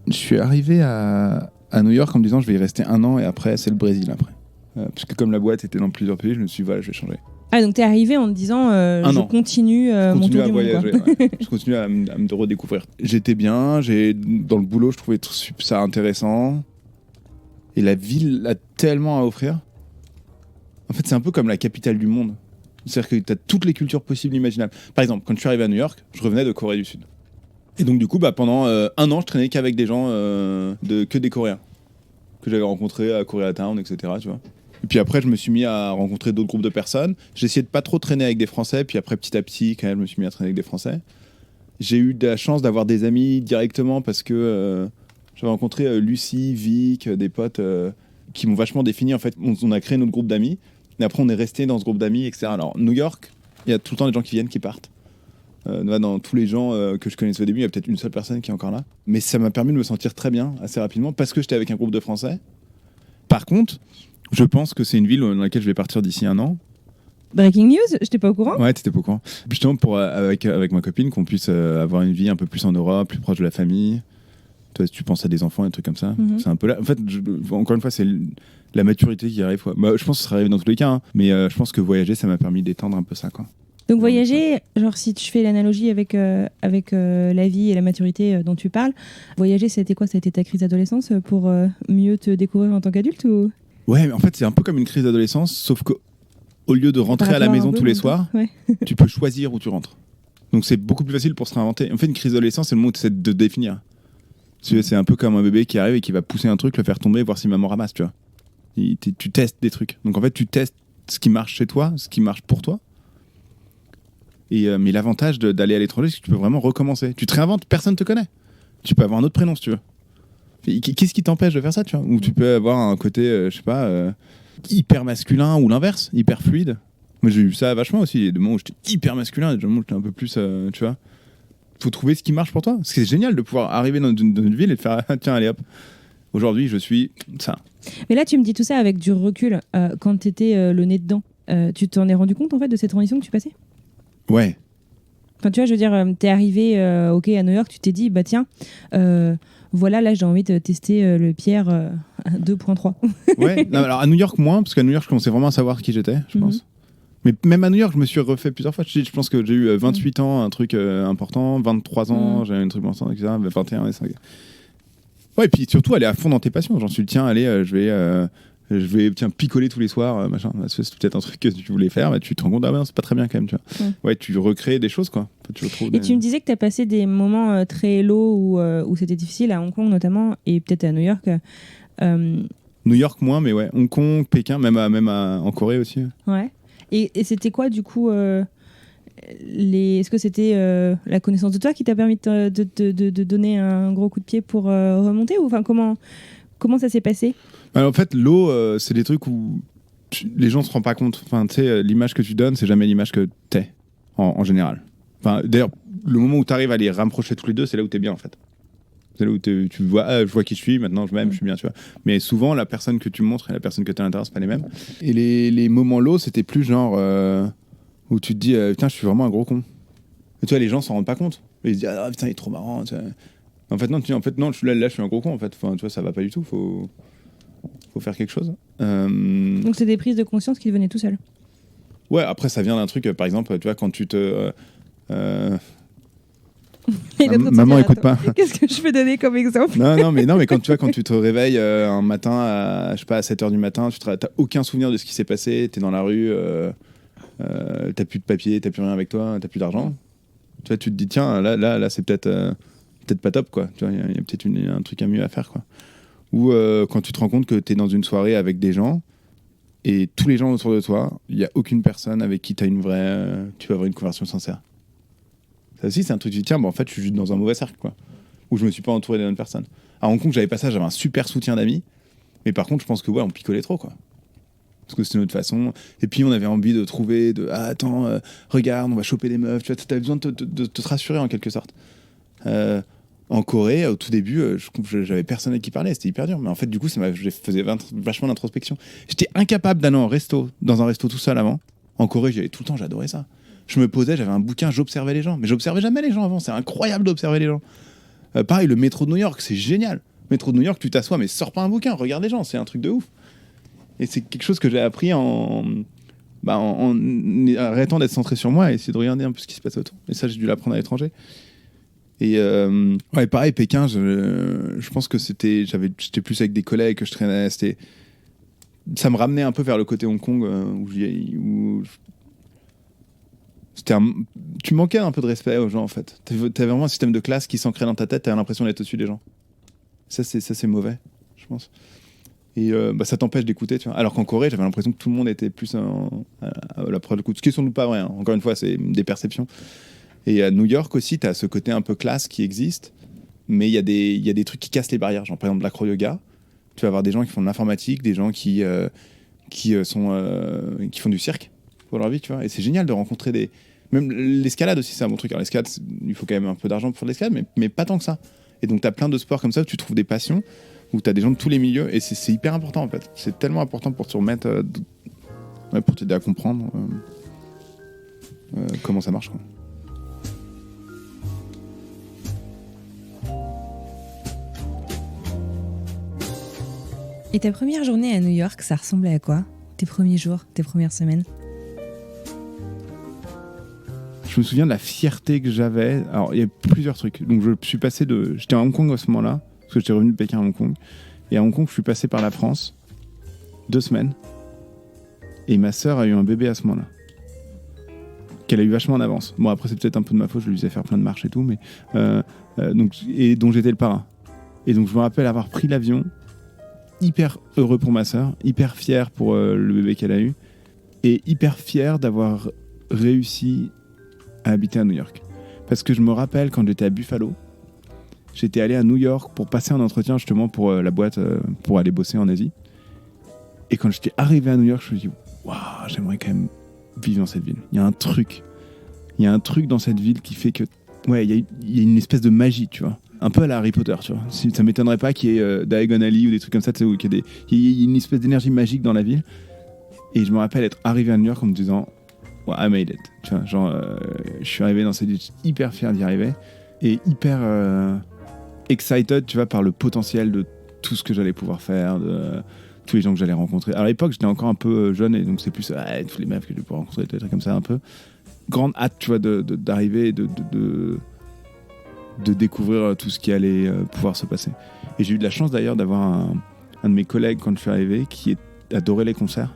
Je suis arrivé à New York en me disant je vais y rester 1 an et après, c'est le Brésil après. Parce que comme la boîte était dans plusieurs pays, je me suis dit, voilà, je vais changer. Ah, donc t'es arrivé en te disant je continue mon tour du monde. Ouais. Je continue à me redécouvrir. J'étais bien, dans le boulot, je trouvais ça intéressant. Et la ville a tellement à offrir. En fait, c'est un peu comme la capitale du monde. C'est-à-dire que t'as toutes les cultures possibles, imaginables. Par exemple, quand je suis arrivé à New York, je revenais de Corée du Sud. Et donc, du coup, pendant 1 an, je traînais qu'avec des gens, que des Coréens. Que j'avais rencontrés à Koreatown, etc. Tu vois. Et puis après, je me suis mis à rencontrer d'autres groupes de personnes. J'ai essayé de pas trop traîner avec des Français. Puis après, petit à petit, quand même, je me suis mis à traîner avec des Français. J'ai eu de la chance d'avoir des amis directement parce que j'avais rencontré Lucie, Vic, des potes qui m'ont vachement défini. En fait, on a créé notre groupe d'amis. Et après, on est resté dans ce groupe d'amis, etc. Alors, New York, il y a tout le temps des gens qui viennent, qui partent. Dans tous les gens que je connaissais au début, il y a peut-être une seule personne qui est encore là. Mais ça m'a permis de me sentir très bien assez rapidement parce que j'étais avec un groupe de Français. Par contre, je pense que c'est une ville dans laquelle je vais partir d'ici 1 an. Breaking news, j'étais pas au courant. Ouais, t'étais pas au courant. Justement, avec ma copine, qu'on puisse avoir une vie un peu plus en Europe, plus proche de la famille. Toi, tu penses à des enfants, des trucs comme ça. C'est un peu là. En fait, encore une fois, c'est la maturité qui arrive. Quoi. Je pense que ça sera arrivé dans tous les cas, hein, mais je pense que voyager, ça m'a permis d'étendre un peu ça. Quoi. Donc voyager, genre si tu fais l'analogie avec la vie et la maturité dont tu parles, voyager, ça a été quoi? Ça a été ta crise d'adolescence pour mieux te découvrir en tant qu'adulte ou... Ouais, mais en fait, c'est un peu comme une crise d'adolescence, sauf qu'au lieu de rentrer à la maison tous les soirs, tu peux choisir où tu rentres. Donc c'est beaucoup plus facile pour se réinventer. En fait, une crise d'adolescence, c'est le moment où tu essaies de te définir. C'est un peu comme un bébé qui arrive et qui va pousser un truc, le faire tomber, voir si maman ramasse, tu vois. Tu testes des trucs. Donc en fait, tu testes ce qui marche chez toi, ce qui marche pour toi. Mais l'avantage d'aller à l'étranger, c'est que tu peux vraiment recommencer. Tu te réinventes, personne ne te connaît. Tu peux avoir un autre prénom si tu veux. Qu'est-ce qui t'empêche de faire ça, tu vois? Ou tu peux avoir un côté, je sais pas, hyper masculin ou l'inverse, hyper fluide. Moi, j'ai eu ça vachement aussi. Il y a des moments où j'étais hyper masculin, et des moments où j'étais un peu plus, tu vois. Faut trouver ce qui marche pour toi. Parce que c'est génial de pouvoir arriver dans une ville et de faire, tiens, allez hop. Aujourd'hui, je suis ça. Mais là, tu me dis tout ça avec du recul. Quand t'étais le nez dedans, tu t'en es rendu compte en fait de cette transition que tu passais? Ouais. Enfin, tu vois, je veux dire, t'es arrivé à New York, tu t'es dit, bah tiens, voilà, là j'ai envie de tester le Pierre 2.3. Ouais, non, alors à New York moins, parce qu'à New York je commençais vraiment à savoir qui j'étais, je pense. Mais même à New York, je me suis refait plusieurs fois. Je pense que j'ai eu 28 ans, un truc important, 23 ans, j'ai eu un truc important, etc. 21 et 5. Ouais, et puis surtout aller à fond dans tes passions. J'en suis, tiens, allez, je vais picoler tous les soirs, machin. C'est peut-être un truc que tu voulais faire, mais tu te rends compte, ah ben non, c'est pas très bien quand même, tu vois. Ouais, tu recrées des choses, quoi. Tu me disais que tu as passé des moments très low où c'était difficile, à Hong Kong notamment, et peut-être à New York. New York moins, mais ouais, Hong Kong, Pékin, même en Corée aussi. Ouais. Et c'était quoi, du coup, est-ce que c'était la connaissance de toi qui t'a permis de donner un gros coup de pied pour remonter, ou enfin, comment ça s'est passé? Alors, en fait, l'eau, c'est des trucs où les gens se rendent pas compte. Enfin, tu sais, l'image que tu donnes, c'est jamais l'image que t'es, en général. Enfin, d'ailleurs, le moment où tu arrives à les rapprocher tous les deux, c'est là où tu es bien en fait. C'est là où tu vois, je vois qui je suis, maintenant je m'aime, je suis bien, tu vois. Mais souvent, la personne que tu montres et la personne que tu as à l'intérieur, c'est pas les mêmes. Et les moments low, c'était plus genre où tu te dis, putain, je suis vraiment un gros con. Et tu vois, les gens s'en rendent pas compte. Et ils se disent, ah putain, il est trop marrant. Tu vois. En fait, non, je suis là, je suis un gros con en fait. Enfin, tu vois, ça va pas du tout, faut faire quelque chose. Donc c'est des prises de conscience qui venaient tout seul. Ouais, après, ça vient d'un truc, par exemple, tu vois, quand tu te. Maman, écoute pas. Qu'est-ce que je peux donner comme exemple? Non, mais quand tu te réveilles un matin je sais pas, à 7h du matin, t'as aucun souvenir de ce qui s'est passé, t'es dans la rue, t'as plus de papier, t'as plus rien avec toi, t'as plus d'argent. Tu vois, tu te dis, tiens, là c'est peut-être pas top, quoi. Tu vois, il y a peut-être un truc à mieux à faire, quoi. Ou quand tu te rends compte que t'es dans une soirée avec des gens et tous les gens autour de toi, il y a aucune personne avec qui tu vas avoir une conversation sincère. Ça aussi, c'est un truc que tu dis, tiens, en fait, je suis juste dans un mauvais cercle, quoi. Où je me suis pas entouré des bonnes personnes. À Hong Kong, j'avais pas ça, j'avais un super soutien d'amis. Mais par contre, je pense que, on picolait trop, quoi. Parce que c'était notre façon. Et puis, on avait envie de trouver, attends, regarde, on va choper des meufs. Tu vois, t'avais besoin de te rassurer, en quelque sorte. En Corée, au tout début, j'avais personne avec qui parler, c'était hyper dur. Mais en fait, du coup, je faisais vachement d'introspection. J'étais incapable d'aller dans un resto tout seul avant. En Corée, j'y allais tout le temps, j'adorais ça. Je me posais, j'avais un bouquin, j'observais les gens. Mais j'observais jamais les gens avant, c'est incroyable d'observer les gens. Pareil, le métro de New York, c'est génial. Métro de New York, tu t'assois, mais sors pas un bouquin, regarde les gens, c'est un truc de ouf. Et c'est quelque chose que j'ai appris en arrêtant d'être centré sur moi et essayer de regarder un peu ce qui se passe autour. Et ça, j'ai dû l'apprendre à l'étranger. Et pareil, Pékin, je pense que j'étais plus avec des collègues que je traînais. Ça me ramenait un peu vers le côté Hong Kong où tu manquais un peu de respect aux gens, en fait. T'avais vraiment un système de classe qui s'ancrait dans ta tête, t'avais l'impression d'être au-dessus des gens. Ça, c'est mauvais, je pense. Et ça t'empêche d'écouter, tu vois. Alors qu'en Corée, j'avais l'impression que tout le monde était plus à la preuve de coup. Ce qui est sans doute pas vrai, hein. Encore une fois, c'est des perceptions. Et à New York aussi, t'as ce côté un peu classe qui existe, mais il y a des trucs qui cassent les barrières. Genre, par exemple, l'acro-yoga. Tu vas avoir des gens qui font de l'informatique, des gens qui font du cirque pour leur vie, tu vois. Et c'est génial de rencontrer même l'escalade aussi, c'est un bon truc. Alors l'escalade, il faut quand même un peu d'argent pour faire de l'escalade, mais pas tant que ça. Et donc t'as plein de sports comme ça où tu trouves des passions, où t'as des gens de tous les milieux, et c'est hyper important en fait. C'est tellement important pour te remettre, pour t'aider à comprendre comment ça marche, quoi. Et ta première journée à New York, ça ressemblait à quoi? Tes premiers jours, tes premières semaines? Je me souviens de la fierté que j'avais. Alors, il y a plusieurs trucs. Donc, j'étais à Hong Kong à ce moment-là, parce que j'étais revenu de Pékin à Hong Kong. Et à Hong Kong, je suis passé par la France 2 semaines. Et ma sœur a eu un bébé à ce moment-là. Qu'elle a eu vachement en avance. Bon, après, c'est peut-être un peu de ma faute, je lui faisais faire plein de marches et tout, mais dont j'étais le parrain. Et donc, je me rappelle avoir pris l'avion, hyper heureux pour ma sœur, hyper fier pour le bébé qu'elle a eu, et hyper fier d'avoir réussi à habiter à New York. Parce que je me rappelle quand j'étais à Buffalo, j'étais allé à New York pour passer un entretien justement pour la boîte, pour aller bosser en Asie. Et quand j'étais arrivé à New York, je me suis dit, waouh, j'aimerais quand même vivre dans cette ville. Il y a un truc dans cette ville qui fait que, ouais, il y a une espèce de magie, tu vois. Un peu à la Harry Potter, tu vois. Ça m'étonnerait pas qu'il y ait Diagon Alley ou des trucs comme ça, tu sais, où il y a une espèce d'énergie magique dans la ville. Et je me rappelle être arrivé à New York en me disant, wow, I made it. Tu vois, genre, je suis arrivé dans cette ville hyper fier d'y arriver et hyper excited, tu vois, par le potentiel de tout ce que j'allais pouvoir faire, de tous les gens que j'allais rencontrer. À l'époque, j'étais encore un peu jeune et donc c'est plus tous les meufs que je vais pouvoir rencontrer, des trucs comme ça un peu. Grande hâte, tu vois, d'arriver et de découvrir tout ce qui allait pouvoir se passer. Et j'ai eu de la chance d'ailleurs d'avoir un de mes collègues quand je suis arrivé qui adorait les concerts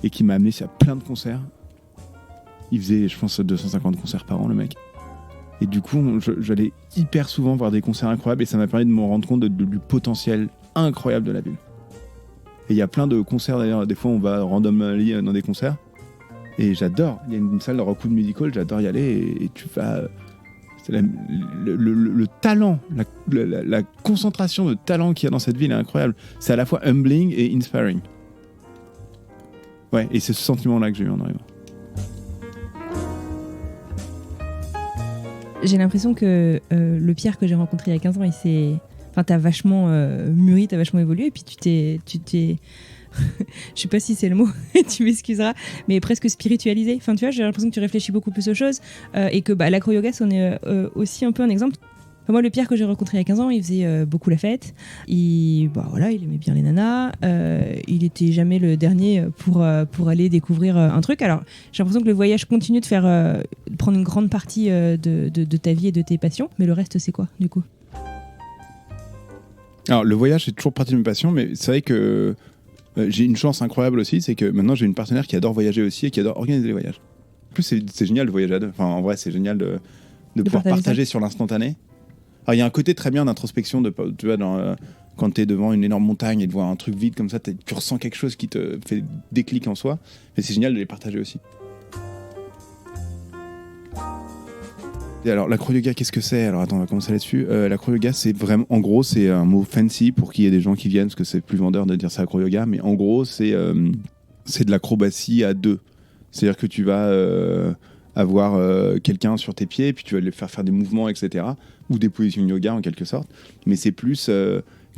et qui m'a amené à plein de concerts. Il faisait, je pense, 250 concerts par an, le mec. Et du coup, j'allais hyper souvent voir des concerts incroyables et ça m'a permis de me rendre compte du potentiel incroyable de la ville. Et il y a plein de concerts d'ailleurs, des fois on va randomly dans des concerts et j'adore. Il y a une salle de Rockwood Musical, j'adore y aller et tu vas... C'est le talent, la concentration de talent qu'il y a dans cette ville est incroyable. C'est à la fois humbling et inspiring. Ouais, et c'est ce sentiment-là que j'ai eu en arrivant. j'ai l'impression que le Pierre que j'ai rencontré il y a 15 ans, t'as vachement mûri, t'as vachement évolué, et puis tu t'es je sais pas si c'est le mot, tu m'excuseras, mais presque spiritualisé. Enfin, tu vois, j'ai l'impression que tu réfléchis beaucoup plus aux choses, et que l'acro-yoga, c'en est aussi un peu un exemple. Enfin, moi, le Pierre que j'ai rencontré il y a 15 ans, il faisait beaucoup la fête. Il aimait bien les nanas. Il était jamais le dernier pour aller découvrir un truc. Alors, j'ai l'impression que le voyage continue de prendre une grande partie de ta vie et de tes passions. Mais le reste, c'est quoi, du coup ? Alors, le voyage, c'est toujours partie de mes passions, mais c'est vrai que j'ai une chance incroyable aussi, c'est que maintenant, j'ai une partenaire qui adore voyager aussi et qui adore organiser les voyages. En plus, c'est génial de voyager à deux. Enfin, en vrai, c'est génial de pouvoir partager sur l'instantané. Alors, il y a un côté très bien d'introspection, tu vois, quand tu es devant une énorme montagne et de voir un truc vide comme ça, tu ressens quelque chose qui te fait déclic en soi. Mais c'est génial de les partager aussi. Et alors, l'acro-yoga, qu'est-ce que c'est ? Alors, attends, on va commencer là-dessus. L'acro-yoga, c'est vraiment, en gros, c'est un mot fancy pour qu'il y ait des gens qui viennent, parce que c'est plus vendeur de dire ça acro-yoga. Mais en gros, c'est de l'acrobatie à deux. C'est-à-dire que tu vas avoir quelqu'un sur tes pieds, puis tu vas lui faire des mouvements, etc. Ou des positions de yoga, en quelque sorte. Mais c'est plus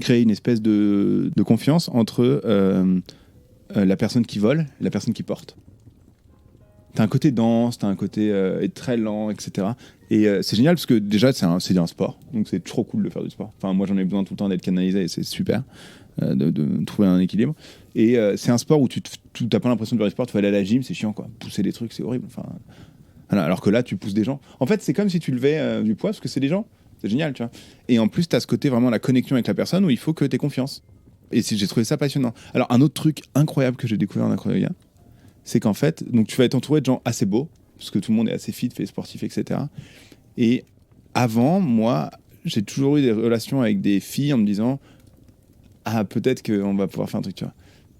créer une espèce de confiance entre la personne qui vole et la personne qui porte. T'as un côté dense, t'as un côté très lent, etc. Et c'est génial parce que déjà, c'est un sport. Donc c'est trop cool de faire du sport. Enfin, moi, j'en ai besoin tout le temps d'être canalisé et c'est super de trouver un équilibre. Et c'est un sport où t'as pas l'impression de faire du sport. Tu vas aller à la gym, c'est chiant, quoi. Pousser des trucs, c'est horrible. Enfin, voilà, alors que là, tu pousses des gens. En fait, c'est comme si tu levais du poids parce que c'est des gens. C'est génial, tu vois. Et en plus, t'as ce côté vraiment la connexion avec la personne où il faut que t'aies confiance. Et j'ai trouvé ça passionnant. Alors, un autre truc incroyable que j'ai découvert en acro-yoga, c'est qu'en fait, donc tu vas être entouré de gens assez beaux, parce que tout le monde est assez fit, fait sportif, etc. Et avant, moi, j'ai toujours eu des relations avec des filles en me disant peut-être qu'on va pouvoir faire un truc, tu vois.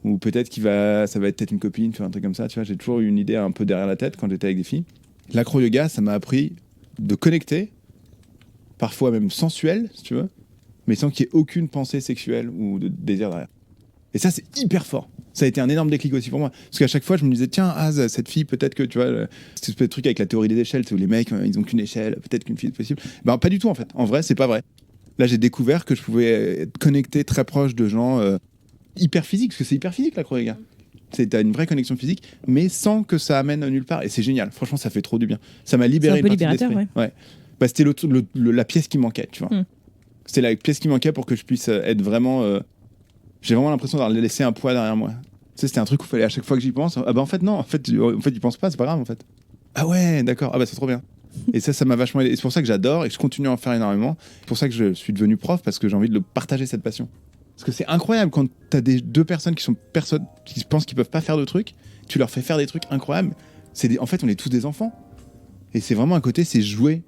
Ou peut-être ça va être peut-être une copine, faire un truc comme ça, tu vois. J'ai toujours eu une idée un peu derrière la tête quand j'étais avec des filles. L'acro-yoga, ça m'a appris de connecter, parfois même sensuel, si tu veux, mais sans qu'il y ait aucune pensée sexuelle ou de désir derrière. Et ça, c'est hyper fort. Ça a été un énorme déclic aussi pour moi. Parce qu'à chaque fois, je me disais, tiens, cette fille, peut-être que, tu vois, c'est ce truc avec la théorie des échelles, où les mecs, ils ont qu'une échelle, peut-être qu'une fille est possible. Ben, pas du tout, en fait. En vrai, c'est pas vrai. Là, j'ai découvert que je pouvais être connecté très proche de gens hyper physiques, parce que c'est hyper physique, l'acro-yoga. T'as une vraie connexion physique, mais sans que ça amène nulle part. Et c'est génial. Franchement, ça fait trop du bien. Ça m'a libéré. C'est un peu libérateur, ouais. Bah, c'était la pièce qui manquait, tu vois. C'était la pièce qui manquait pour que je puisse être vraiment... j'ai vraiment l'impression d'avoir laissé un poids derrière moi. Tu sais, c'était un truc où il fallait à chaque fois que j'y pense. Ah bah en fait, non. En fait, il pense pas, c'est pas grave, en fait. Ah ouais, d'accord. Ah bah c'est trop bien. Et ça m'a vachement aidé. Et c'est pour ça que j'adore et que je continue à en faire énormément. C'est pour ça que je suis devenu prof, parce que j'ai envie de partager cette passion. Parce que c'est incroyable quand t'as deux personnes qui pensent qu'ils peuvent pas faire de trucs, tu leur fais faire des trucs incroyables. En fait, on est tous des enfants. Et c'est vraiment un côté, c'est jouer.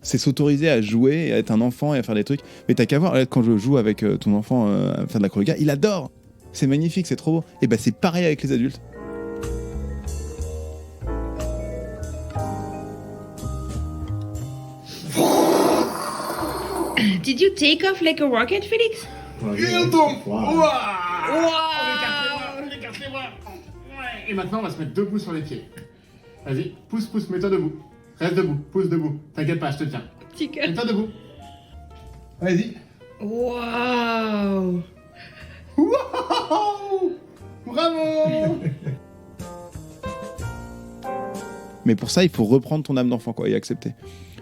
C'est s'autoriser à jouer et à être un enfant et à faire des trucs. Mais t'as qu'à voir, quand je joue avec ton enfant à faire de l'acro-yoga, il adore. C'est magnifique, c'est trop beau. Et bah c'est pareil avec les adultes. Did you take off like a rocket, Félix? Wow. Écartez-moi. Ouais. Et maintenant, on va se mettre debout sur les pieds. Vas-y, pousse, mets-toi debout. Reste debout, pousse debout. T'inquiète pas, je te tiens. Petit cœur. Mets-toi debout. Vas-y. Wow. Bravo. Mais pour ça, il faut reprendre ton âme d'enfant, quoi, et accepter.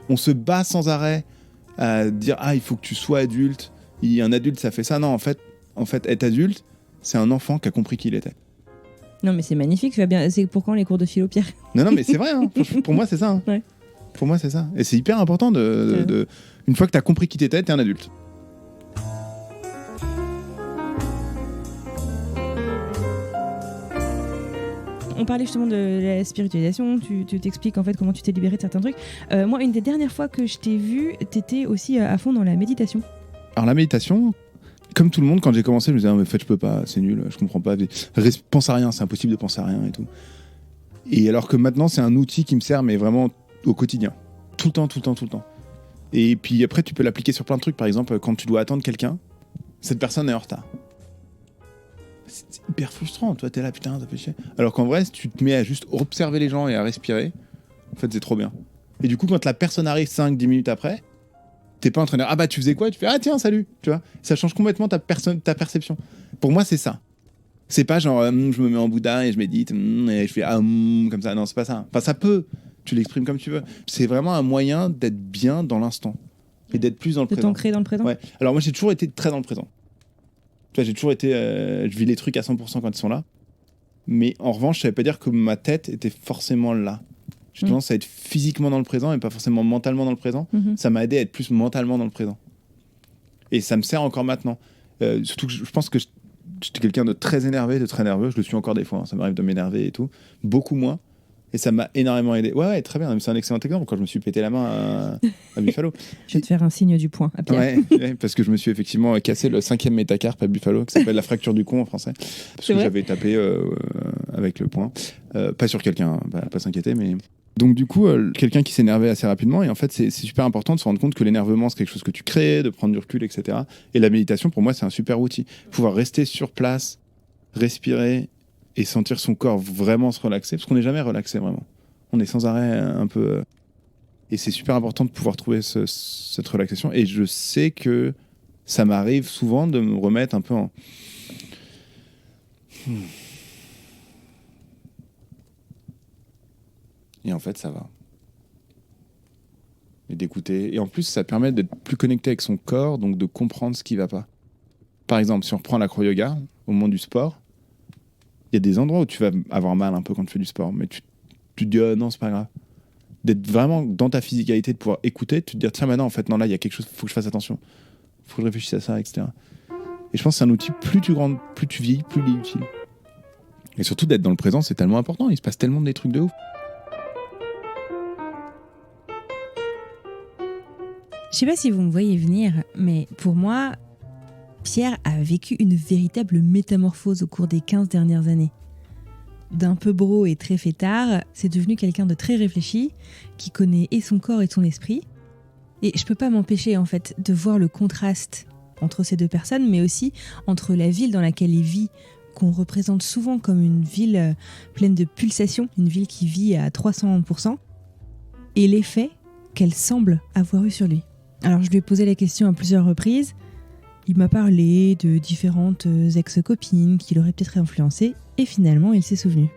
On se bat sans arrêt à dire il faut que tu sois adulte. Un adulte, ça fait ça. Non, en fait, être adulte, c'est un enfant qui a compris qui il était. Non, mais c'est magnifique, tu vas bien. C'est pour quand les cours de philo, Pierre ? Non, mais c'est vrai. Hein. Pour moi, c'est ça. Hein. Ouais. Pour moi, c'est ça. Et c'est hyper important une fois que t'as compris qui t'étais, t'es un adulte. On parlait justement de la spiritualisation, tu t'expliques en fait comment tu t'es libéré de certains trucs. Moi, une des dernières fois que je t'ai vu, t'étais aussi à fond dans la méditation. Alors la méditation, comme tout le monde, quand j'ai commencé, je me disais mais en fait je peux pas, c'est nul, je comprends pas. Pense à rien, c'est impossible de penser à rien et tout. Et alors que maintenant, c'est un outil qui me sert, mais vraiment au quotidien. Tout le temps. Et puis après, tu peux l'appliquer sur plein de trucs. Par exemple, quand tu dois attendre quelqu'un, cette personne est en retard. C'est hyper frustrant. Toi, t'es là, putain, ça fait chier. Alors qu'en vrai, si tu te mets à juste observer les gens et à respirer, en fait, c'est trop bien. Et du coup, quand la personne arrive 5-10 minutes après, t'es pas en train de dire, ah bah tu faisais quoi? Tu fais, ah tiens, salut, tu vois. Ça change complètement ta perception. Pour moi, c'est ça. C'est pas genre, je me mets en Bouddha et je médite, et je fais, comme ça. Non, c'est pas ça. Enfin, ça peut, tu l'exprimes comme tu veux. C'est vraiment un moyen d'être bien dans l'instant. Et d'être plus dans le présent. De t'ancrer dans le présent. Ouais. Alors moi, j'ai toujours été très dans le présent. Tu vois, j'ai toujours été, je vis les trucs à 100% quand ils sont là. Mais en revanche, ça veut pas dire que ma tête était forcément là. J'ai tendance à être physiquement dans le présent et pas forcément mentalement dans le présent. Ça m'a aidé à être plus mentalement dans le présent. Et ça me sert encore maintenant. Surtout que je pense que j'étais quelqu'un de très énervé, de très nerveux. Je le suis encore des fois. Hein. Ça m'arrive de m'énerver et tout. Beaucoup moins. Et ça m'a énormément aidé. Ouais, très bien. C'est un excellent exemple quand je me suis pété la main à Buffalo. Je vais te faire un signe du poing à Pierre. Ouais, parce que je me suis effectivement cassé le 5e métacarpe à Buffalo, qui s'appelle la fracture du con en français. Parce que j'avais tapé avec le poing. Pas sur quelqu'un, pas s'inquiéter, mais... Donc du coup, quelqu'un qui s'énervait assez rapidement, et en fait, c'est super important de se rendre compte que l'énervement, c'est quelque chose que tu crées, de prendre du recul, etc. Et la méditation, pour moi, c'est un super outil. Pouvoir rester sur place, respirer et sentir son corps vraiment se relaxer, parce qu'on n'est jamais relaxé vraiment. On est sans arrêt un peu... Et c'est super important de pouvoir trouver cette relaxation. Et je sais que ça m'arrive souvent de me remettre un peu en... Et en fait, ça va. Et d'écouter. Et en plus, ça permet d'être plus connecté avec son corps, donc de comprendre ce qui ne va pas. Par exemple, si on reprend l'acro-yoga, au moment du sport, il y a des endroits où tu vas avoir mal un peu quand tu fais du sport, mais tu te dis, non, c'est pas grave. D'être vraiment dans ta physicalité, de pouvoir écouter, tu te dire, tiens, maintenant, en fait, non, là, il y a quelque chose, il faut que je fasse attention. Il faut que je réfléchisse à ça, etc. Et je pense que c'est un outil, plus tu vieillis, plus il est utile. Et surtout, d'être dans le présent, c'est tellement important. Il se passe tellement des trucs de ouf. Je sais pas si vous me voyez venir, mais pour moi, Pierre a vécu une véritable métamorphose au cours des 15 dernières années. D'un peu bro et très fêtard, c'est devenu quelqu'un de très réfléchi, qui connaît et son corps et son esprit. Et je peux pas m'empêcher en fait de voir le contraste entre ces deux personnes, mais aussi entre la ville dans laquelle il vit, qu'on représente souvent comme une ville pleine de pulsations, une ville qui vit à 300%, et l'effet qu'elle semble avoir eu sur lui. Alors je lui ai posé la question à plusieurs reprises. Il m'a parlé de différentes ex-copines qui l'auraient peut-être influencé, et finalement il s'est souvenu.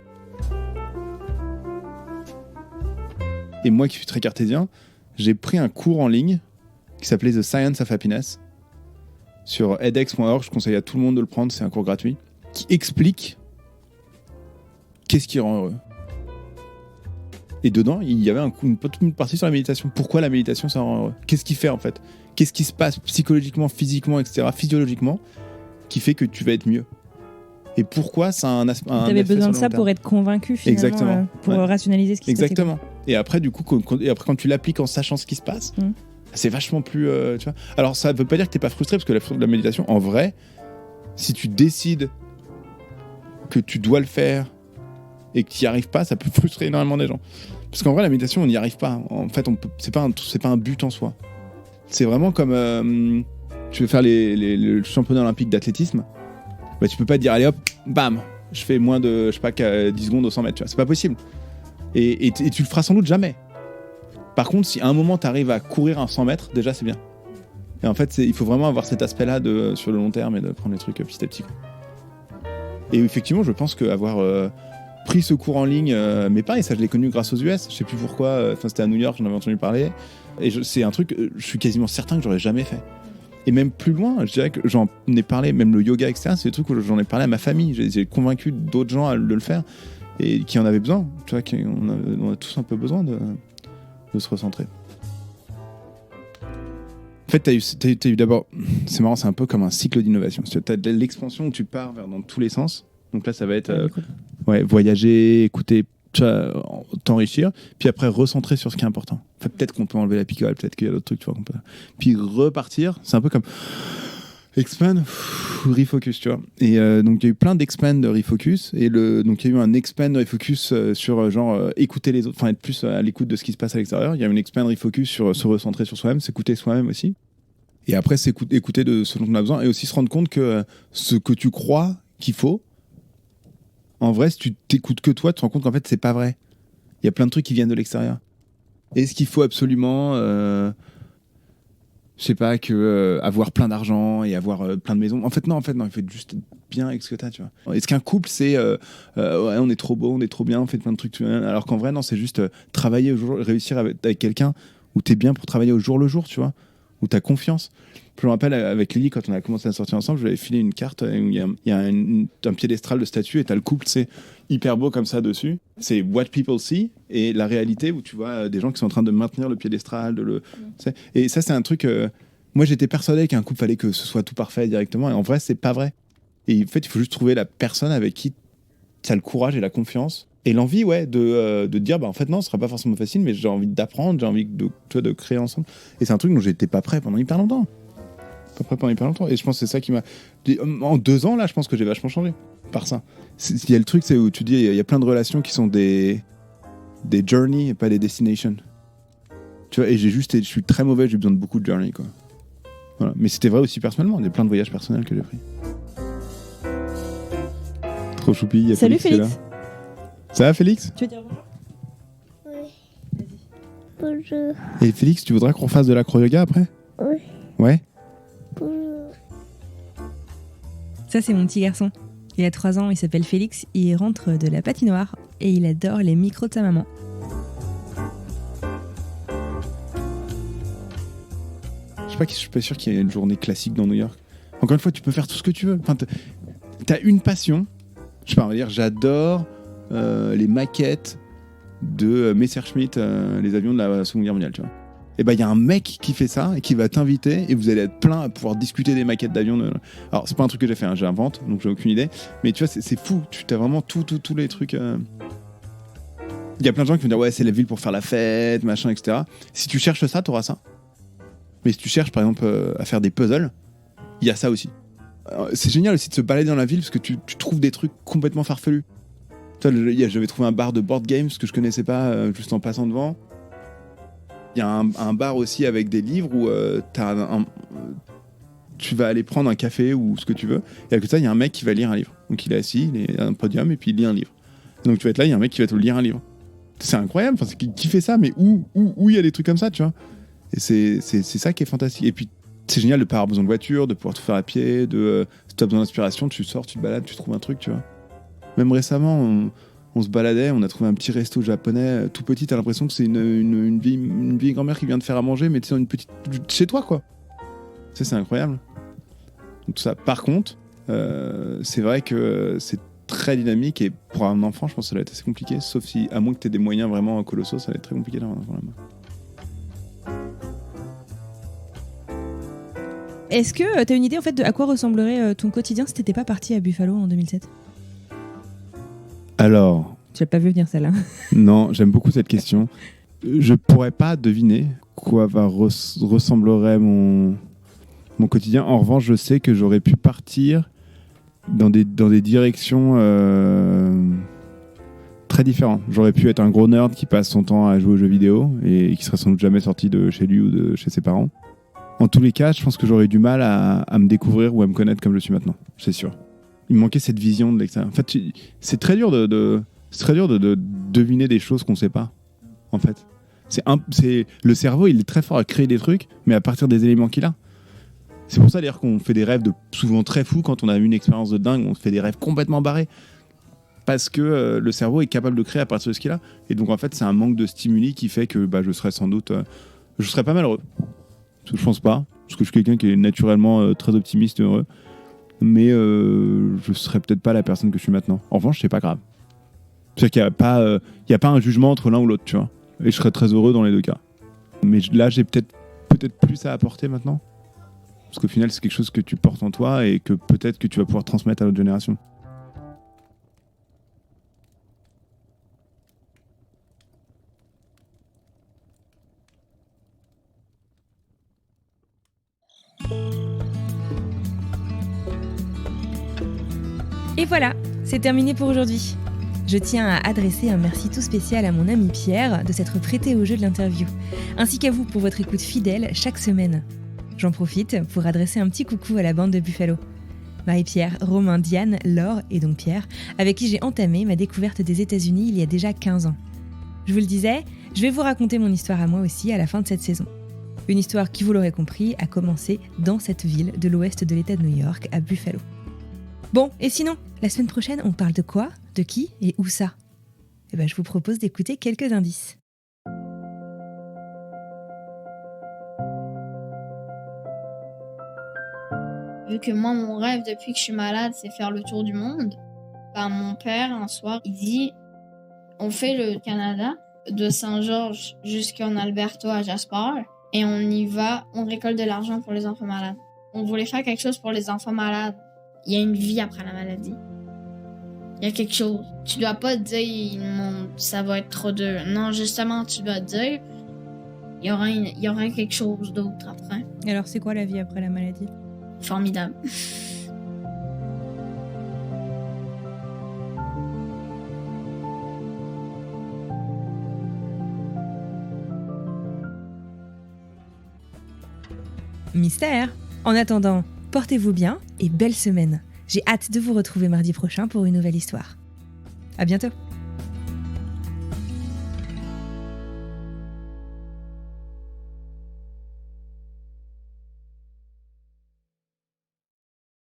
Et moi qui suis très cartésien, j'ai pris un cours en ligne qui s'appelait The Science of Happiness sur edX.org. Je conseille à tout le monde de le prendre, c'est un cours gratuit qui explique qu'est-ce qui rend heureux. Et dedans, il y avait une partie sur la méditation. Pourquoi la méditation, ça rend heureux? Qu'est-ce qui fait en fait? Qu'est-ce qui se passe psychologiquement, physiquement, etc., physiologiquement, qui fait que tu vas être mieux? Et pourquoi ça a un effet? T'avais besoin de ça pour être convaincu finalement. Exactement. Pour rationaliser ce qui se passe. Exactement. Et après, du coup, quand tu l'appliques en sachant ce qui se passe, c'est vachement plus... tu vois. Alors, ça ne veut pas dire que tu n'es pas frustré, parce que la méditation, en vrai, si tu décides que tu dois le faire et que tu n'y arrives pas, ça peut frustrer énormément des gens. Parce qu'en vrai, la méditation, on n'y arrive pas. En fait, c'est pas un but en soi. C'est vraiment comme... tu veux faire le championnat olympique d'athlétisme, bah, tu peux pas te dire, allez hop, bam, je fais moins de, 10 secondes au 100 mètres. Tu vois, c'est pas possible. Et tu le feras sans doute jamais. Par contre, si à un moment, tu arrives à courir un 100 mètres, déjà, c'est bien. Et en fait, il faut vraiment avoir cet aspect-là sur le long terme et de prendre les trucs petit à petit. Et effectivement, je pense qu'avoir pris ce cours en ligne, mais pareil, ça, je l'ai connu grâce aux US. Je sais plus pourquoi. C'était à New York, j'en avais entendu parler. Et c'est un truc, je suis quasiment certain que j'aurais jamais fait. Et même plus loin, je dirais que j'en ai parlé, même le yoga, etc. C'est des trucs où j'en ai parlé à ma famille. J'ai convaincu d'autres gens de le faire et qui en avaient besoin. Tu vois, on a tous un peu besoin de se recentrer. En fait, t'as eu d'abord... C'est marrant, c'est un peu comme un cycle d'innovation. T'as de l'expansion où tu pars dans tous les sens. Donc là, ça va être voyager, écouter, t'enrichir, puis après recentrer sur ce qui est important. Enfin, peut-être qu'on peut enlever la picole, peut-être qu'il y a d'autres trucs, tu vois, qu'on peut... Puis repartir, c'est un peu comme expand, refocus, tu vois. Et donc il y a eu plein d'expand de refocus, et donc il y a eu un expand de refocus sur écouter les autres, enfin être plus à l'écoute de ce qui se passe à l'extérieur. Il y a eu une expand refocus sur se recentrer sur soi-même, s'écouter soi-même aussi. Et après, c'est écouter de ce dont on a besoin, et aussi se rendre compte que ce que tu crois qu'il faut, en vrai, si tu t'écoutes que toi, tu te rends compte qu'en fait, c'est pas vrai. Il y a plein de trucs qui viennent de l'extérieur. Est-ce qu'il faut absolument, je sais pas, avoir plein d'argent et avoir plein de maisons? En fait, non, il faut être juste bien avec ce que t'as, tu vois. Est-ce qu'un couple, c'est ouais, on est trop beau, on est trop bien, on fait plein de trucs, alors qu'en vrai, non, c'est juste travailler au jour, réussir avec quelqu'un où t'es bien pour travailler au jour le jour, tu vois, où t'as confiance. Je me rappelle, avec Lily, quand on a commencé à sortir ensemble, je lui avais filé une carte où il y a un piédestal de statue et t'as le couple, c'est hyper beau comme ça dessus. C'est what people see et la réalité où tu vois des gens qui sont en train de maintenir le piédestal. Et ça, c'est un truc. Moi, j'étais persuadé qu'un couple, fallait que ce soit tout parfait directement. Et en vrai, c'est pas vrai. Et en fait, il faut juste trouver la personne avec qui tu as le courage et la confiance. Et l'envie, ouais, de dire, bah, en fait, non, ce sera pas forcément facile, mais j'ai envie d'apprendre, j'ai envie de créer ensemble. Et c'est un truc dont j'étais pas prêt pendant hyper longtemps. Et je pense que c'est ça qui m'a. En 2 ans, là, je pense que j'ai vachement changé par ça. Il y a le truc, c'est où tu dis, il y a plein de relations qui sont des journeys et pas des destinations. Tu vois, et je suis très mauvais, j'ai besoin de beaucoup de journeys, quoi. Voilà. Mais c'était vrai aussi personnellement, il y a plein de voyages personnels que j'ai pris. Trop choupi, il y a Salut Félix qui est Félix. là. Ça va, Félix? Tu veux dire bonjour? Oui. Bonjour. Et Félix, tu voudrais qu'on fasse de l'acro-yoga après? Oui. Ouais. Bonjour. Ça, c'est mon petit garçon. Il a 3 ans, il s'appelle Félix, il rentre de la patinoire et il adore les micros de sa maman. Je suis pas sûr qu'il y ait une journée classique dans New York. Encore une fois, tu peux faire tout ce que tu veux. Enfin, t'as une passion. Je sais pas, on va dire, j'adore les maquettes de Messerschmitt, les avions de la Seconde Guerre mondiale, tu vois. Et ben, il y a un mec qui fait ça et qui va t'inviter et vous allez être plein à pouvoir discuter des maquettes d'avions. Alors, c'est pas un truc que j'ai fait, hein, j'invente, donc j'ai aucune idée. Mais tu vois, c'est fou. Tu as vraiment tous les trucs. Il y a plein de gens qui vont dire, ouais, c'est la ville pour faire la fête, machin, etc. Si tu cherches ça, t'auras ça. Mais si tu cherches, par exemple, à faire des puzzles, il y a ça aussi. Alors, c'est génial aussi de se balader dans la ville parce que tu trouves des trucs complètement farfelus. J'avais trouvé un bar de board games que je connaissais pas juste en passant devant. Il y a un bar aussi avec des livres où tu vas aller prendre un café ou ce que tu veux. Et avec ça, il y a un mec qui va lire un livre. Donc il est assis, il est à un podium et puis il lit un livre. Donc tu vas être là, il y a un mec qui va te lire un livre. C'est incroyable. Enfin, qui fait ça? Mais où il y a des trucs comme ça, tu vois? Et c'est ça qui est fantastique. Et puis c'est génial de pas avoir besoin de voiture, de pouvoir tout faire à pied, si tu as besoin d'inspiration, tu sors, tu te balades, tu trouves un truc, tu vois. Même récemment, on se baladait, on a trouvé un petit resto japonais tout petit, t'as l'impression que c'est une vieille grand-mère qui vient de faire à manger, mais tu sais, une petite chez toi, quoi. Ça, c'est incroyable. Donc, tout ça. Par contre, c'est vrai que c'est très dynamique et pour un enfant, je pense que ça va être assez compliqué, sauf si, à moins que tu aies des moyens vraiment colossaux, ça va être très compliqué d'avoir un enfant là-bas. Est-ce que tu as une idée en fait de à quoi ressemblerait ton quotidien si t'étais pas parti à Buffalo en 2007? Alors... Tu l'as pas vu venir celle-là. Non, j'aime beaucoup cette question. Je pourrais pas deviner quoi ressemblerait mon quotidien. En revanche, je sais que j'aurais pu partir dans des directions très différentes. J'aurais pu être un gros nerd qui passe son temps à jouer aux jeux vidéo et qui serait sans doute jamais sorti de chez lui ou de chez ses parents. En tous les cas, je pense que j'aurais du mal à me découvrir ou à me connaître comme je suis maintenant, c'est sûr. Il me manquait cette vision de l'extérieur. En fait, c'est très dur de deviner des choses qu'on ne sait pas, en fait. Le cerveau, il est très fort à créer des trucs, mais à partir des éléments qu'il a. C'est pour ça, d'ailleurs, qu'on fait des rêves souvent très fous quand on a eu une expérience de dingue, on fait des rêves complètement barrés. Parce que le cerveau est capable de créer à partir de ce qu'il a. Et donc, en fait, c'est un manque de stimuli qui fait que je serais sans doute... je serais pas malheureux. Je pense pas, parce que je suis quelqu'un qui est naturellement très optimiste et heureux. Mais je serais peut-être pas la personne que je suis maintenant. En revanche, c'est pas grave. C'est-à-dire qu'il y a pas un jugement entre l'un ou l'autre, tu vois. Et je serais très heureux dans les deux cas. Mais là, j'ai peut-être plus à apporter maintenant. Parce qu'au final, c'est quelque chose que tu portes en toi et que peut-être que tu vas pouvoir transmettre à l'autre génération. Et voilà, c'est terminé pour aujourd'hui. Je tiens à adresser un merci tout spécial à mon ami Pierre de s'être prêté au jeu de l'interview, ainsi qu'à vous pour votre écoute fidèle chaque semaine. J'en profite pour adresser un petit coucou à la bande de Buffalo. Marie-Pierre, Romain, Diane, Laure et donc Pierre, avec qui j'ai entamé ma découverte des États-Unis il y a déjà 15 ans. Je vous le disais, Je vais vous raconter mon histoire à moi aussi à la fin de cette saison. Une histoire qui, vous l'aurez compris, a commencé dans cette ville de l'ouest de l'État de New York, à Buffalo. Bon, et sinon, la semaine prochaine, on parle de quoi, de qui et où ça ? Eh ben, je vous propose d'écouter quelques indices. Vu que moi, mon rêve depuis que je suis malade, c'est faire le tour du monde, mon père, un soir, il dit on fait le Canada de Saint-Georges jusqu'en Alberta à Jasper et on y va, on récolte de l'argent pour les enfants malades. On voulait faire quelque chose pour les enfants malades. Il y a une vie après la maladie. Il y a quelque chose. Tu dois pas te dire ça va être trop dur. Non, justement, tu dois te dire il y aura quelque chose d'autre après. Et alors, c'est quoi la vie après la maladie ? Formidable. Mystère. En attendant, portez-vous bien et belle semaine. J'ai hâte de vous retrouver mardi prochain pour une nouvelle histoire. À bientôt.